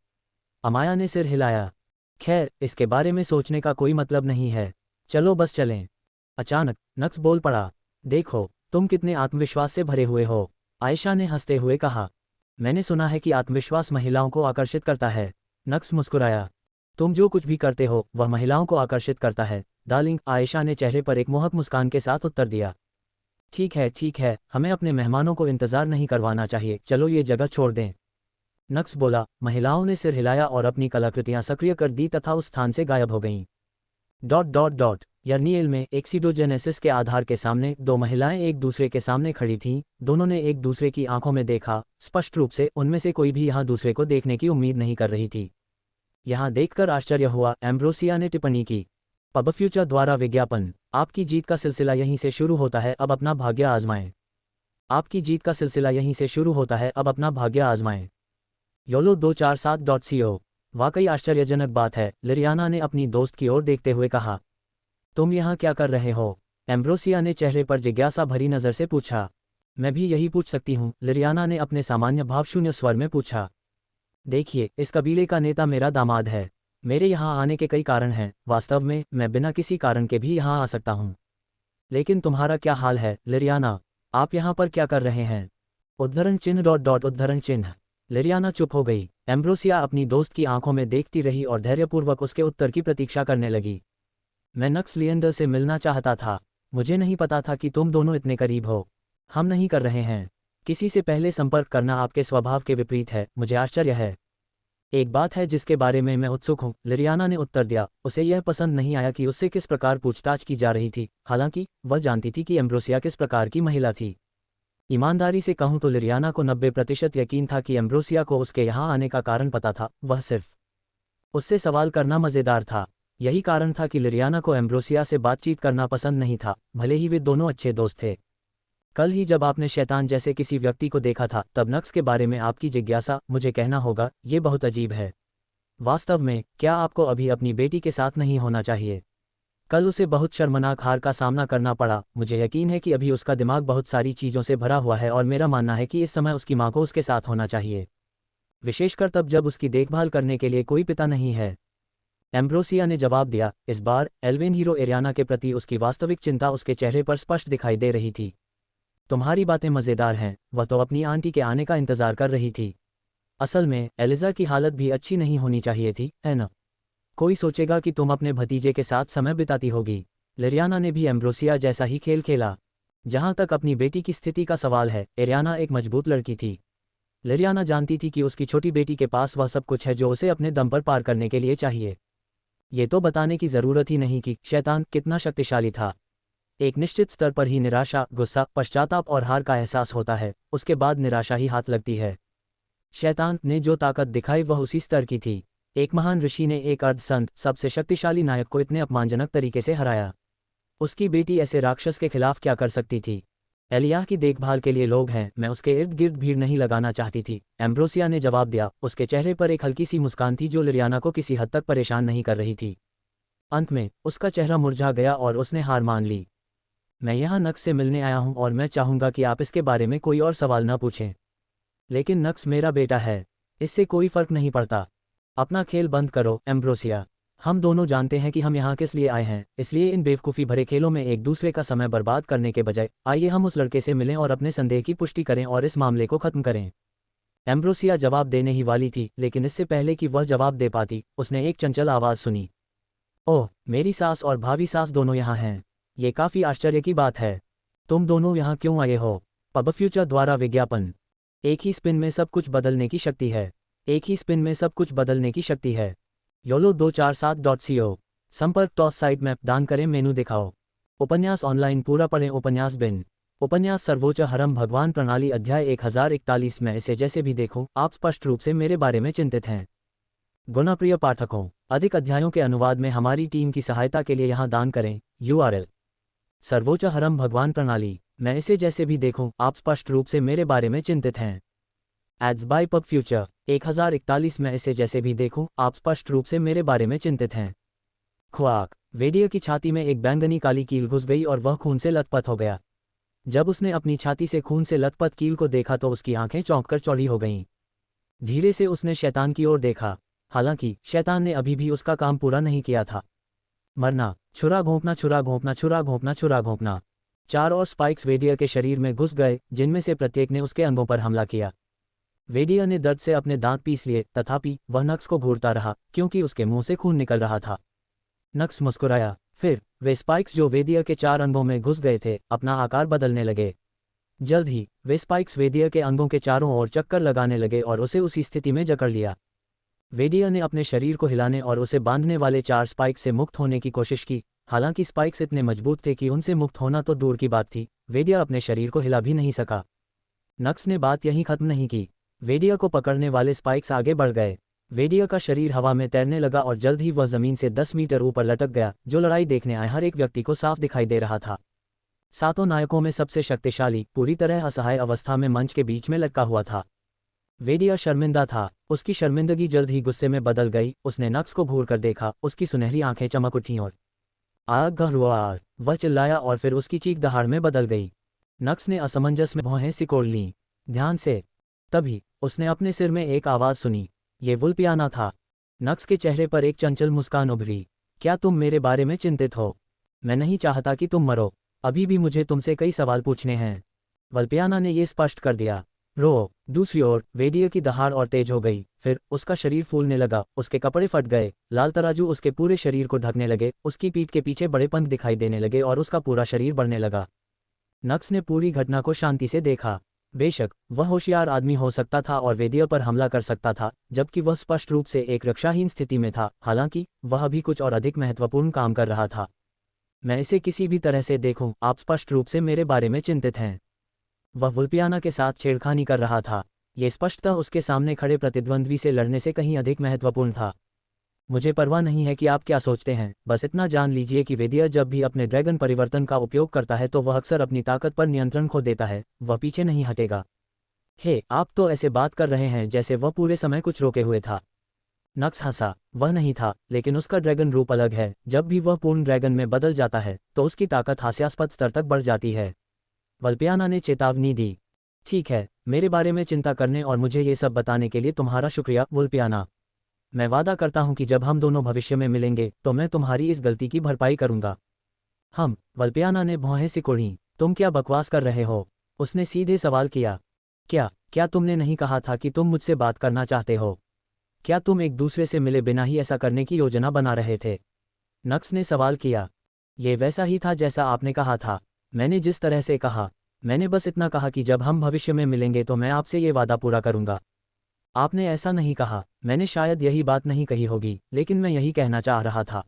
अमाया ने सिर हिलाया। खैर, इसके बारे में सोचने का कोई मतलब नहीं है। चलो बस चलें। अचानक नक्स बोल पड़ा, देखो तुम कितने आत्मविश्वास से भरे हुए हो। आयशा ने हंसते हुए कहा, मैंने सुना है कि आत्मविश्वास महिलाओं को आकर्षित करता है। नक्स मुस्कुराया, तुम जो कुछ भी करते हो वह महिलाओं को आकर्षित करता है डार्लिंग। आयशा ने चेहरे पर एक मोहक मुस्कान के साथ उत्तर दिया। ठीक है, हमें अपने मेहमानों को इंतजार नहीं करवाना चाहिए, चलो ये जगह छोड़ दें। नक्स बोला। महिलाओं ने सिर हिलाया और अपनी कलाकृतियां सक्रिय कर दी तथा उस स्थान से गायब हो गईं। यर्निएल में एक्सीडोजेनेसिस के आधार के सामने दो महिलाएं एक दूसरे के सामने खड़ी थीं। दोनों ने एक दूसरे की आंखों में देखा। स्पष्ट रूप से उनमें से कोई भी यहाँ दूसरे को देखने की उम्मीद नहीं कर रही थी। यहाँ देखकर आश्चर्य हुआ, एम्ब्रोसिया ने टिप्पणी की। पब फ्यूचर द्वारा विज्ञापन, आपकी जीत का सिलसिला यहीं से शुरू होता है, अब अपना भाग्य आजमाएं। आपकी जीत का सिलसिला यहीं से शुरू होता है, अब अपना भाग्य आजमाएं। YOLO247.co। वाकई आश्चर्यजनक बात है, लिरियाना ने अपनी दोस्त की ओर देखते हुए कहा। तुम यहाँ क्या कर रहे हो? एम्ब्रोसिया ने चेहरे पर जिज्ञासा भरी नज़र से पूछा। मैं भी यही पूछ सकती हूँ, लिरियाना ने अपने सामान्य भावशून्य स्वर में पूछा। देखिए, इस कबीले का नेता मेरा दामाद है। मेरे यहाँ आने के कई कारण हैं। वास्तव में मैं बिना किसी कारण के भी यहाँ आ सकता हूँ। लेकिन तुम्हारा क्या हाल है, लिरियाना? आप यहाँ पर क्या कर रहे हैं? उद्धरण चिन्ह। लिरियाना चुप हो गई। एम्ब्रोसिया अपनी दोस्त की आंखों में देखती रही और धैर्यपूर्वक उसके उत्तर की प्रतीक्षा करने लगी। मैं नक्स लिएंडर से मिलना चाहता था। मुझे नहीं पता था कि तुम दोनों इतने करीब हो। हम नहीं कर रहे हैं। किसी से पहले संपर्क करना आपके स्वभाव के विपरीत है, मुझे आश्चर्य है। एक बात है जिसके बारे में मैं उत्सुक हूँ, लिरियाना ने उत्तर दिया। उसे यह पसंद नहीं आया कि उससे किस प्रकार पूछताछ की जा रही थी, हालांकि वह जानती थी कि एम्ब्रोसिया किस प्रकार की महिला थी। ईमानदारी से कहूँ तो लिरियाना को 90% यकीन था कि एम्ब्रोसिया को उसके यहाँ आने का कारण पता था। वह सिर्फ उससे सवाल करना मज़ेदार था। यही कारण था कि लिरियाना को एम्ब्रोसिया से बातचीत करना पसंद नहीं था, भले ही वे दोनों अच्छे दोस्त थे। कल ही जब आपने शैतान जैसे किसी व्यक्ति को देखा था, तब नक्स के बारे में आपकी जिज्ञासा, मुझे कहना होगा, ये बहुत अजीब है। वास्तव में क्या आपको अभी अपनी बेटी के साथ नहीं होना चाहिए? कल उसे बहुत शर्मनाक हार का सामना करना पड़ा। मुझे यकीन है कि अभी उसका दिमाग बहुत सारी चीज़ों से भरा हुआ है और मेरा मानना है कि इस समय उसकी माँ को उसके साथ होना चाहिए, विशेषकर तब जब उसकी देखभाल करने के लिए कोई पिता नहीं है। एम्ब्रोसिया ने जवाब दिया। इस बार एल्वेन हीरो एरियाना के प्रति उसकी वास्तविक चिंता उसके चेहरे पर स्पष्ट दिखाई दे रही थी। तुम्हारी बातें मज़ेदार हैं। वह तो अपनी आंटी के आने का इंतज़ार कर रही थी। असल में एलिजा की हालत भी अच्छी नहीं होनी चाहिए थी, है ना? कोई सोचेगा कि तुम अपने भतीजे के साथ समय बिताती होगी। लिरियाना ने भी एम्ब्रोसिया जैसा ही खेल खेला। जहाँ तक अपनी बेटी की स्थिति का सवाल है, एरियाना एक मजबूत लड़की थी। लिरियाना जानती थी कि उसकी छोटी बेटी के पास वह सब कुछ है जो उसे अपने दम पर पार करने के लिए चाहिए। ये तो बताने की ज़रूरत ही नहीं कि शैतान कितना शक्तिशाली था। एक निश्चित स्तर पर ही निराशा, गुस्सा, पश्चाताप और हार का एहसास होता है, उसके बाद निराशा ही हाथ लगती है। शैतान ने जो ताकत दिखाई वह उसी स्तर की थी। एक महान ऋषि ने एक अर्धसंत, सबसे शक्तिशाली नायक को इतने अपमानजनक तरीके से हराया। उसकी बेटी ऐसे राक्षस के खिलाफ क्या कर सकती थी? एलियाह की देखभाल के लिए लोग हैं, मैं उसके इर्द गिर्द भीड़ नहीं लगाना चाहती थी, एम्ब्रोसिया ने जवाब दिया। उसके चेहरे पर एक हल्की सी मुस्कान थी जो लिरियाना को किसी हद तक परेशान नहीं कर रही थी। अंत में उसका चेहरा मुरझा गया और उसने हार मान ली। मैं यहाँ नक्स से मिलने आया हूँ और मैं चाहूँगा कि आप इसके बारे में कोई और सवाल न पूछें। लेकिन नक्स मेरा बेटा है, इससे कोई फर्क नहीं पड़ता। अपना खेल बंद करो एम्ब्रोसिया। हम दोनों जानते हैं कि हम यहाँ किस लिए आए हैं, इसलिए इन बेवकूफ़ी भरे खेलों में एक दूसरे का समय बर्बाद करने के बजाय आइए हम उस लड़के से मिलें और अपने संदेह की पुष्टि करें और इस मामले को ख़त्म करें। एम्ब्रोसिया जवाब देने ही वाली थी, लेकिन इससे पहले कि वह जवाब दे पाती, उसने एक चंचल आवाज़ सुनी। ओह, मेरी सास और भाभी सास दोनों यहाँ हैं। ये काफ़ी आश्चर्य की बात है। तुम दोनों यहाँ क्यों आए हो? पब फ्यूचर द्वारा विज्ञापन। एक ही स्पिन में सब कुछ बदलने की शक्ति है। एक ही स्पिन में सब कुछ बदलने की शक्ति है। YOLO247.co। संपर्क टॉस साइट मैप दान करें मेनू दिखाओ। उपन्यास ऑनलाइन पूरा पढ़ें। उपन्यास बिन। उपन्यास सर्वोच्च हरम भगवान प्रणाली अध्याय 1041 में इसे जैसे भी देखूं आप स्पष्ट रूप से मेरे बारे में चिंतित हैं। गुणाप्रिय पाठकों, अधिक अध्यायों के अनुवाद में हमारी टीम की सहायता के लिए यहाँ दान करें। URL सर्वोच्च हरम भगवान प्रणाली। मैं इसे जैसे भी देखूं आप स्पष्ट रूप से मेरे बारे में चिंतित हैं। एड्स बाय पब फ्यूचर 1041 में इसे जैसे भी देखूं आप स्पष्ट रूप से मेरे बारे में चिंतित हैं। ख्वाक। वेडिया की छाती में एक बैंगनी काली कील घुस गई और वह खून से लथपथ हो गया। जब उसने अपनी छाती से खून से लथपथ कील को देखा तो उसकी आंखें चौंककर चौड़ी हो गईं। धीरे से उसने शैतान की ओर देखा। हालांकि शैतान ने अभी भी उसका काम पूरा नहीं किया था। मरना, छुरा घोंपना, छुरा घोंपना, छुरा घोंपना, छुरा घोंपना। 4 और स्पाइक्स वेडिया के शरीर में घुस गए, जिनमें से प्रत्येक ने उसके अंगों पर हमला किया। वेडिया ने दर्द से अपने दांत पीस लिए, तथापि वह नक्स को घूरता रहा क्योंकि उसके मुंह से खून निकल रहा था। नक्स मुस्कुराया। फिर वे स्पाइक्स जो वेदिया के 4 अंगों में घुस गए थे अपना आकार बदलने लगे। जल्द ही वे स्पाइक्स वेदिया के अंगों के चारों ओर चक्कर लगाने लगे और उसे उसी स्थिति में जकड़ लिया। वेदिया ने अपने शरीर को हिलाने और उसे बांधने वाले 4 स्पाइक्स से मुक्त होने की कोशिश की। हालांकि स्पाइक्स इतने मजबूत थे कि उनसे मुक्त होना तो दूर की बात थी, वेदिया अपने शरीर को हिला भी नहीं सका। नक्स ने बात यहीं खत्म नहीं की। वेदिया को पकड़ने वाले स्पाइक्स आगे बढ़ गए। वेडिया का शरीर हवा में तैरने लगा और जल्द ही वह जमीन से 10 मीटर ऊपर लटक गया, जो लड़ाई देखने आए हर एक व्यक्ति को साफ दिखाई दे रहा था। सातों नायकों में सबसे शक्तिशाली पूरी तरह असहाय अवस्था में मंच के बीच में लटका हुआ था। वेडिया शर्मिंदा था। उसकी शर्मिंदगी जल्द ही गुस्से में बदल गई। उसने नक्स को घूर कर देखा, उसकी सुनहरी आंखें चमक उठीं और आग, वह चिल्लाया और फिर उसकी चीख दहाड़ में बदल गई। नक्स ने असमंजस में भौहें सिकोड़ लीं। ध्यान से। तभी उसने अपने सिर में एक आवाज़ सुनी। ये वुल्पियाना था। नक्स के चेहरे पर एक चंचल मुस्कान उभरी। क्या तुम मेरे बारे में चिंतित हो? मैं नहीं चाहता कि तुम मरो। अभी भी मुझे तुमसे कई सवाल पूछने हैं। वल्पियाना ने ये स्पष्ट कर दिया। रो। दूसरी ओर वेडिया की दहाड़ और तेज हो गई। फिर उसका शरीर फूलने लगा, उसके कपड़े फट गए, लाल तराजू उसके पूरे शरीर को ढकने लगे, उसकी पीठ के पीछे बड़े पंख दिखाई देने लगे और उसका पूरा शरीर बढ़ने लगा। नक्स ने पूरी घटना को शांति से देखा। बेशक वह होशियार आदमी हो सकता था और वेदिया पर हमला कर सकता था, जबकि वह स्पष्ट रूप से एक रक्षाहीन स्थिति में था। हालांकि वह भी कुछ और अधिक महत्वपूर्ण काम कर रहा था। मैं इसे किसी भी तरह से देखूं आप स्पष्ट रूप से मेरे बारे में चिंतित हैं। वह वुल्पियाना के साथ छेड़खानी कर रहा था। ये स्पष्टतः उसके सामने खड़े प्रतिद्वंद्वी से लड़ने से कहीं अधिक महत्वपूर्ण था। मुझे परवाह नहीं है कि आप क्या सोचते हैं, बस इतना जान लीजिए कि वेदिया जब भी अपने ड्रैगन परिवर्तन का उपयोग करता है तो वह अक्सर अपनी ताकत पर नियंत्रण खो देता है। वह पीछे नहीं हटेगा। हे, आप तो ऐसे बात कर रहे हैं जैसे वह पूरे समय कुछ रोके हुए था। नक्स हंसा। वह नहीं था, लेकिन उसका ड्रैगन रूप अलग है। जब भी वह पूर्ण ड्रैगन में बदल जाता है तो उसकी ताकत हास्यास्पद स्तर तक बढ़ जाती है। वल्पियाना ने चेतावनी दी। ठीक है, मेरे बारे में चिंता करने और मुझे ये सब बताने के लिए तुम्हारा शुक्रिया वुल्पियाना। मैं वादा करता हूं कि जब हम दोनों भविष्य में मिलेंगे तो मैं तुम्हारी इस गलती की भरपाई करूंगा। वल्पियाना ने भौहें सिकोड़ी। तुम क्या बकवास कर रहे हो? उसने सीधे सवाल किया। क्या तुमने नहीं कहा था कि तुम मुझसे बात करना चाहते हो? क्या तुम एक दूसरे से मिले बिना ही ऐसा करने की योजना बना रहे थे? नक्स ने सवाल किया। ये वैसा ही था जैसा आपने कहा था। मैंने जिस तरह से कहा, मैंने बस इतना कहा कि जब हम भविष्य में मिलेंगे तो मैं आपसे ये वादा पूरा करूंगा। आपने ऐसा नहीं कहा। मैंने शायद यही बात नहीं कही होगी, लेकिन मैं यही कहना चाह रहा था।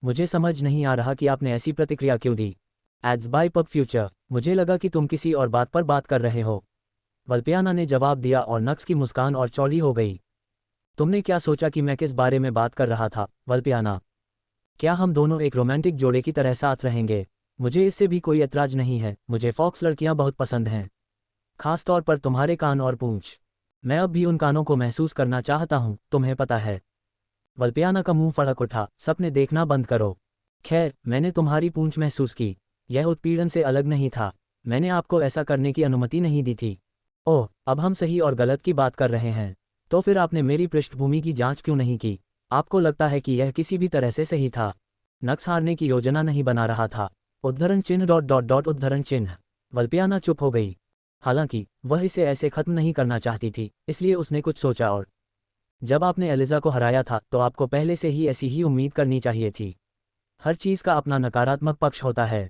मुझे समझ नहीं आ रहा कि आपने ऐसी प्रतिक्रिया क्यों दी। Ads by PubFuture. मुझे लगा कि तुम किसी और बात पर बात कर रहे हो। वल्पियाना ने जवाब दिया और नक्स की मुस्कान और चौड़ी हो गई। तुमने क्या सोचा कि मैं किस बारे में बात कर रहा था वल्पियाना? क्या हम दोनों एक रोमांटिक जोड़े की तरह साथ रहेंगे? मुझे इससे भी कोई ऐतराज नहीं है। मुझे फॉक्स लड़कियां बहुत पसंद हैं, खास तौर पर तुम्हारे कान और पूंछ। मैं अब भी उन कानों को महसूस करना चाहता हूं, तुम्हें पता है। वल्पियाना का मुंह फड़क उठा, सपने देखना बंद करो। खैर, मैंने तुम्हारी पूंछ महसूस की। यह उत्पीड़न से अलग नहीं था। मैंने आपको ऐसा करने की अनुमति नहीं दी थी। ओह, अब हम सही और गलत की बात कर रहे हैं। तो फिर आपने मेरी पृष्ठभूमि की जांच क्यों नहीं की? आपको लगता है कि यह किसी भी तरह से सही था? नक्स हारने की योजना नहीं बना रहा था। उद्धरण चिन्ह डॉट डॉट डॉट उद्धरण चिन्ह। वल्पियाना चुप हो गई। हालांकि वह इसे ऐसे खत्म नहीं करना चाहती थी, इसलिए उसने कुछ सोचा और जब आपने एलिजा को हराया था तो आपको पहले से ही ऐसी ही उम्मीद करनी चाहिए थी। हर चीज़ का अपना नकारात्मक पक्ष होता है।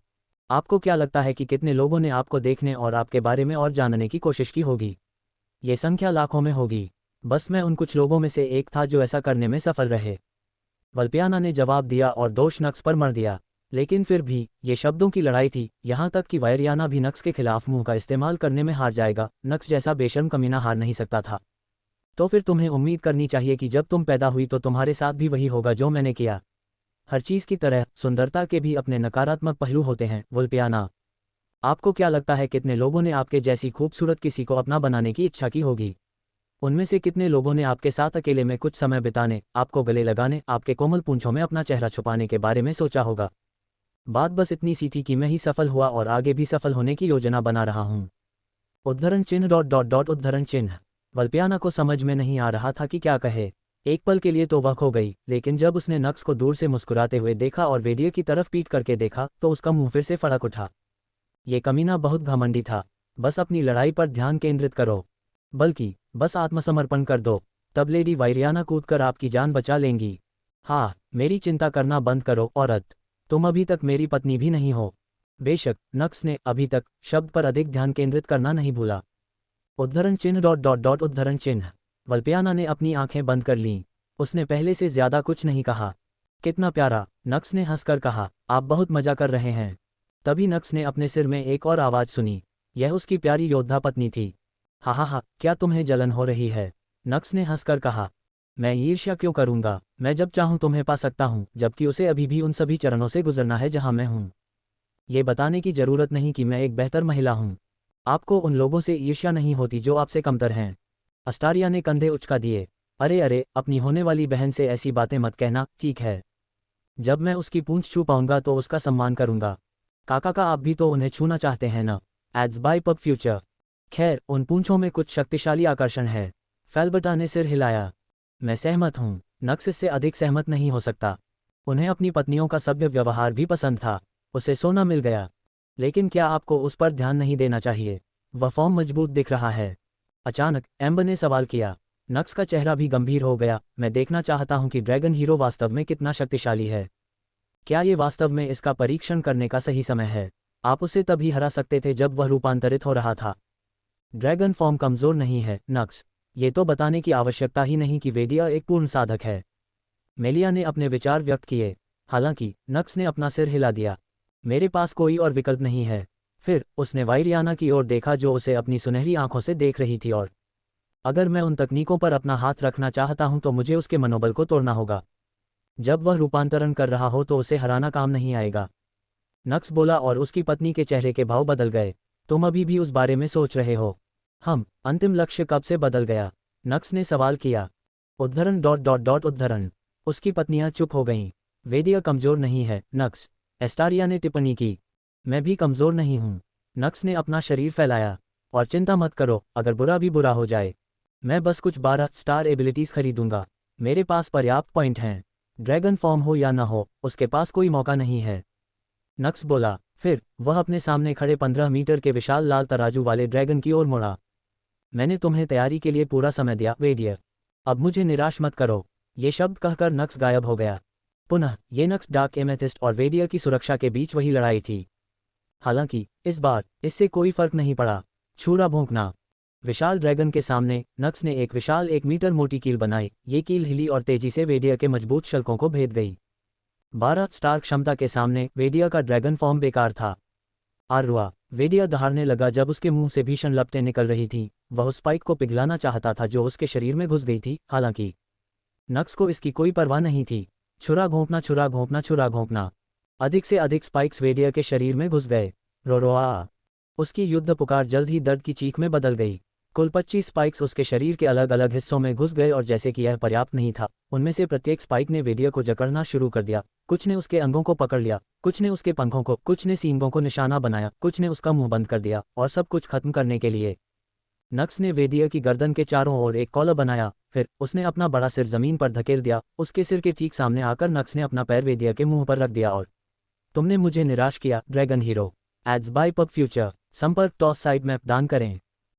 आपको क्या लगता है कि कितने लोगों ने आपको देखने और आपके बारे में और जानने की कोशिश की होगी? ये संख्या लाखों में होगी। बस मैं उन कुछ लोगों में से एक था जो ऐसा करने में सफल रहे। वल्पियाना ने जवाब दिया और दोष नक्स पर मर दिया। लेकिन फिर भी ये शब्दों की लड़ाई थी, यहाँ तक कि वायरियाना भी नक्स के खिलाफ मुंह का इस्तेमाल करने में हार जाएगा। नक्स जैसा बेशर्म कमीना हार नहीं सकता था। तो फिर तुम्हें उम्मीद करनी चाहिए कि जब तुम पैदा हुई तो तुम्हारे साथ भी वही होगा जो मैंने किया। हर चीज़ की तरह सुंदरता के भी अपने नकारात्मक पहलू होते हैं वल्पियाना। आपको क्या लगता है कितने लोगों ने आपके जैसी खूबसूरत किसी को अपना बनाने की इच्छा की होगी? उनमें से कितने लोगों ने आपके साथ अकेले में कुछ समय बिताने, आपको गले लगाने, आपके कोमल पूंछों में अपना चेहरा छुपाने के बारे में सोचा होगा? बात बस इतनी सी थी कि मैं ही सफल हुआ और आगे भी सफल होने की योजना बना रहा हूँ। उद्धरण चिन्ह डॉट डॉट डॉट उद्धरण चिन्ह। वल्पियाना को समझ में नहीं आ रहा था कि क्या कहे। एक पल के लिए तो वह खो गई, लेकिन जब उसने नक्स को दूर से मुस्कुराते हुए देखा और वेडिया की तरफ पीट करके देखा तो उसका मुंह फिर से फड़क उठा। ये कमीना बहुत घमंडी था। बस अपनी लड़ाई पर ध्यान केंद्रित करो, बल्कि बस आत्मसमर्पण कर दो, तब लेडी वायरियाना कूदकर आपकी जान बचा लेंगी। हाँ, मेरी चिंता करना बंद करो औरत, तुम अभी तक मेरी पत्नी भी नहीं हो। बेशक, नक्स ने अभी तक शब्द पर अधिक ध्यान केंद्रित करना नहीं भूला। उद्धरण चिन्ह डॉट डॉट डॉट उद्धरण चिन्ह। वल्पियाना ने अपनी आंखें बंद कर लीं। उसने पहले से ज्यादा कुछ नहीं कहा। कितना प्यारा, नक्स ने हंसकर कहा, आप बहुत मजा कर रहे हैं। तभी नक्स ने अपने सिर में एक और आवाज सुनी। यह उसकी प्यारी योद्धा पत्नी थी। हा हा हा, क्या तुम्हें जलन हो रही है? नक्स ने हंसकर कहा, मैं ईर्ष्या क्यों करूंगा? मैं जब चाहूं तुम्हें पा सकता हूं, जबकि उसे अभी भी उन सभी चरणों से गुजरना है जहां मैं हूं। ये बताने की जरूरत नहीं कि मैं एक बेहतर महिला हूं। आपको उन लोगों से ईर्ष्या नहीं होती जो आपसे कमतर हैं। अस्टारिया ने कंधे उचका दिए। अरे अरे, अपनी होने वाली बहन से ऐसी बातें मत कहना, ठीक है? जब मैं उसकी पूंछ छू पाऊंगा तो उसका सम्मान करूंगा। काका का आप भी तो उन्हें छूना चाहते हैं ना? Ads by PubFuture. खैर, उन पूंछों में कुछ शक्तिशाली आकर्षण है। फेल्बर्टा ने सिर हिलाया। मैं सहमत हूं। नक्स इससे अधिक सहमत नहीं हो सकता। उन्हें अपनी पत्नियों का सभ्य व्यवहार भी पसंद था। उसे सोना मिल गया। लेकिन क्या आपको उस पर ध्यान नहीं देना चाहिए? वह फॉर्म मजबूत दिख रहा है। अचानक एम्बर ने सवाल किया। नक्स का चेहरा भी गंभीर हो गया। मैं देखना चाहता हूं कि ड्रैगन हीरो वास्तव में कितना शक्तिशाली है। क्या ये वास्तव में इसका परीक्षण करने का सही समय है? आप उसे तभी हरा सकते थे जब वह रूपांतरित हो रहा था। ड्रैगन फॉर्म कमजोर नहीं है नक्स। ये तो बताने की आवश्यकता ही नहीं कि वेडिया एक पूर्ण साधक है। मेलिया ने अपने विचार व्यक्त किए। हालांकि नक्स ने अपना सिर हिला दिया। मेरे पास कोई और विकल्प नहीं है। फिर उसने वायरियाना की ओर देखा जो उसे अपनी सुनहरी आंखों से देख रही थी। और अगर मैं उन तकनीकों पर अपना हाथ रखना चाहता हूं तो मुझे उसके मनोबल को तोड़ना होगा। जब वह रूपांतरण कर रहा हो तो उसे हराना काम नहीं आएगा। नक्स बोला और उसकी पत्नी के चेहरे के भाव बदल गए। तुम अभी भी उस बारे में सोच रहे हो? हम अंतिम लक्ष्य कब से बदल गया? नक्स ने सवाल किया। उद्धरण डॉट डॉट डॉट उद्धरण। उसकी पत्नियां चुप हो गईं। वेदिया कमजोर नहीं है नक्स, एस्टारिया ने टिप्पणी की। मैं भी कमजोर नहीं हूं। नक्स ने अपना शरीर फैलाया। और चिंता मत करो, अगर बुरा भी बुरा हो जाए, मैं बस कुछ 12 स्टार एबिलिटीज खरीदूंगा। मेरे पास पर्याप्त पॉइंट हैं। ड्रैगन फॉर्म हो या न हो, उसके पास कोई मौका नहीं है। नक्स बोला। फिर वह अपने सामने खड़े 15 मीटर के विशाल लाल तराजू वाले ड्रैगन की ओर मुड़ा। मैंने तुम्हें तैयारी के लिए पूरा समय दिया वेडियर। अब मुझे निराश मत करो। ये शब्द कहकर नक्स गायब हो गया। पुनः ये नक्स डार्क एमेथिस्ट और वेडिया की सुरक्षा के बीच वही लड़ाई थी। हालांकि इस बार इससे कोई फर्क नहीं पड़ा। छुरा भोंकना। विशाल ड्रैगन के सामने नक्स ने एक विशाल 1 मीटर मोटी कील बनाई। ये कील हिली और तेजी से वेडिया के मजबूत शल्कों को भेद गई। 12 स्टार क्षमता के सामने वेडिया का ड्रैगन फॉर्म बेकार था। आरुआ। वेडिया दहाड़ने लगा जब उसके मुंह से भीषण लपटें निकल रही थीं। वह उस स्पाइक को पिघलाना चाहता था जो उसके शरीर में घुस गई थी। हालांकि नक्स को इसकी कोई परवाह नहीं थी। छुरा घोंपना, छुरा घोंपना, छुरा घोंपना। अधिक से अधिक स्पाइक्स वेडिया के शरीर में घुस गए। रोरोआ। उसकी युद्ध पुकार जल्द ही दर्द की चीख में बदल गई। कुल 25 स्पाइक्स उसके शरीर के अलग अलग हिस्सों में घुस गए और जैसे कि यह पर्याप्त नहीं था, उनमें से प्रत्येक स्पाइक ने वेदिया को जकड़ना शुरू कर दिया। कुछ ने उसके अंगों को पकड़ लिया, कुछ ने उसके पंखों को, कुछ ने सींगों को निशाना बनाया, कुछ ने उसका मुंह बंद कर दिया, और सब कुछ खत्म करने के लिए नक्स ने वेदिया की गर्दन के चारों ओर एक कॉलर बनाया। फिर उसने अपना बड़ा सिर जमीन पर धकेल दिया। उसके सिर के ठीक सामने आकर नक्स ने अपना पैर वेदिया के मुंह पर रख दिया और तुमने मुझे निराश किया dragon hero. Ads by PubFuture. संपर्क टॉस साइड मैप दान करें।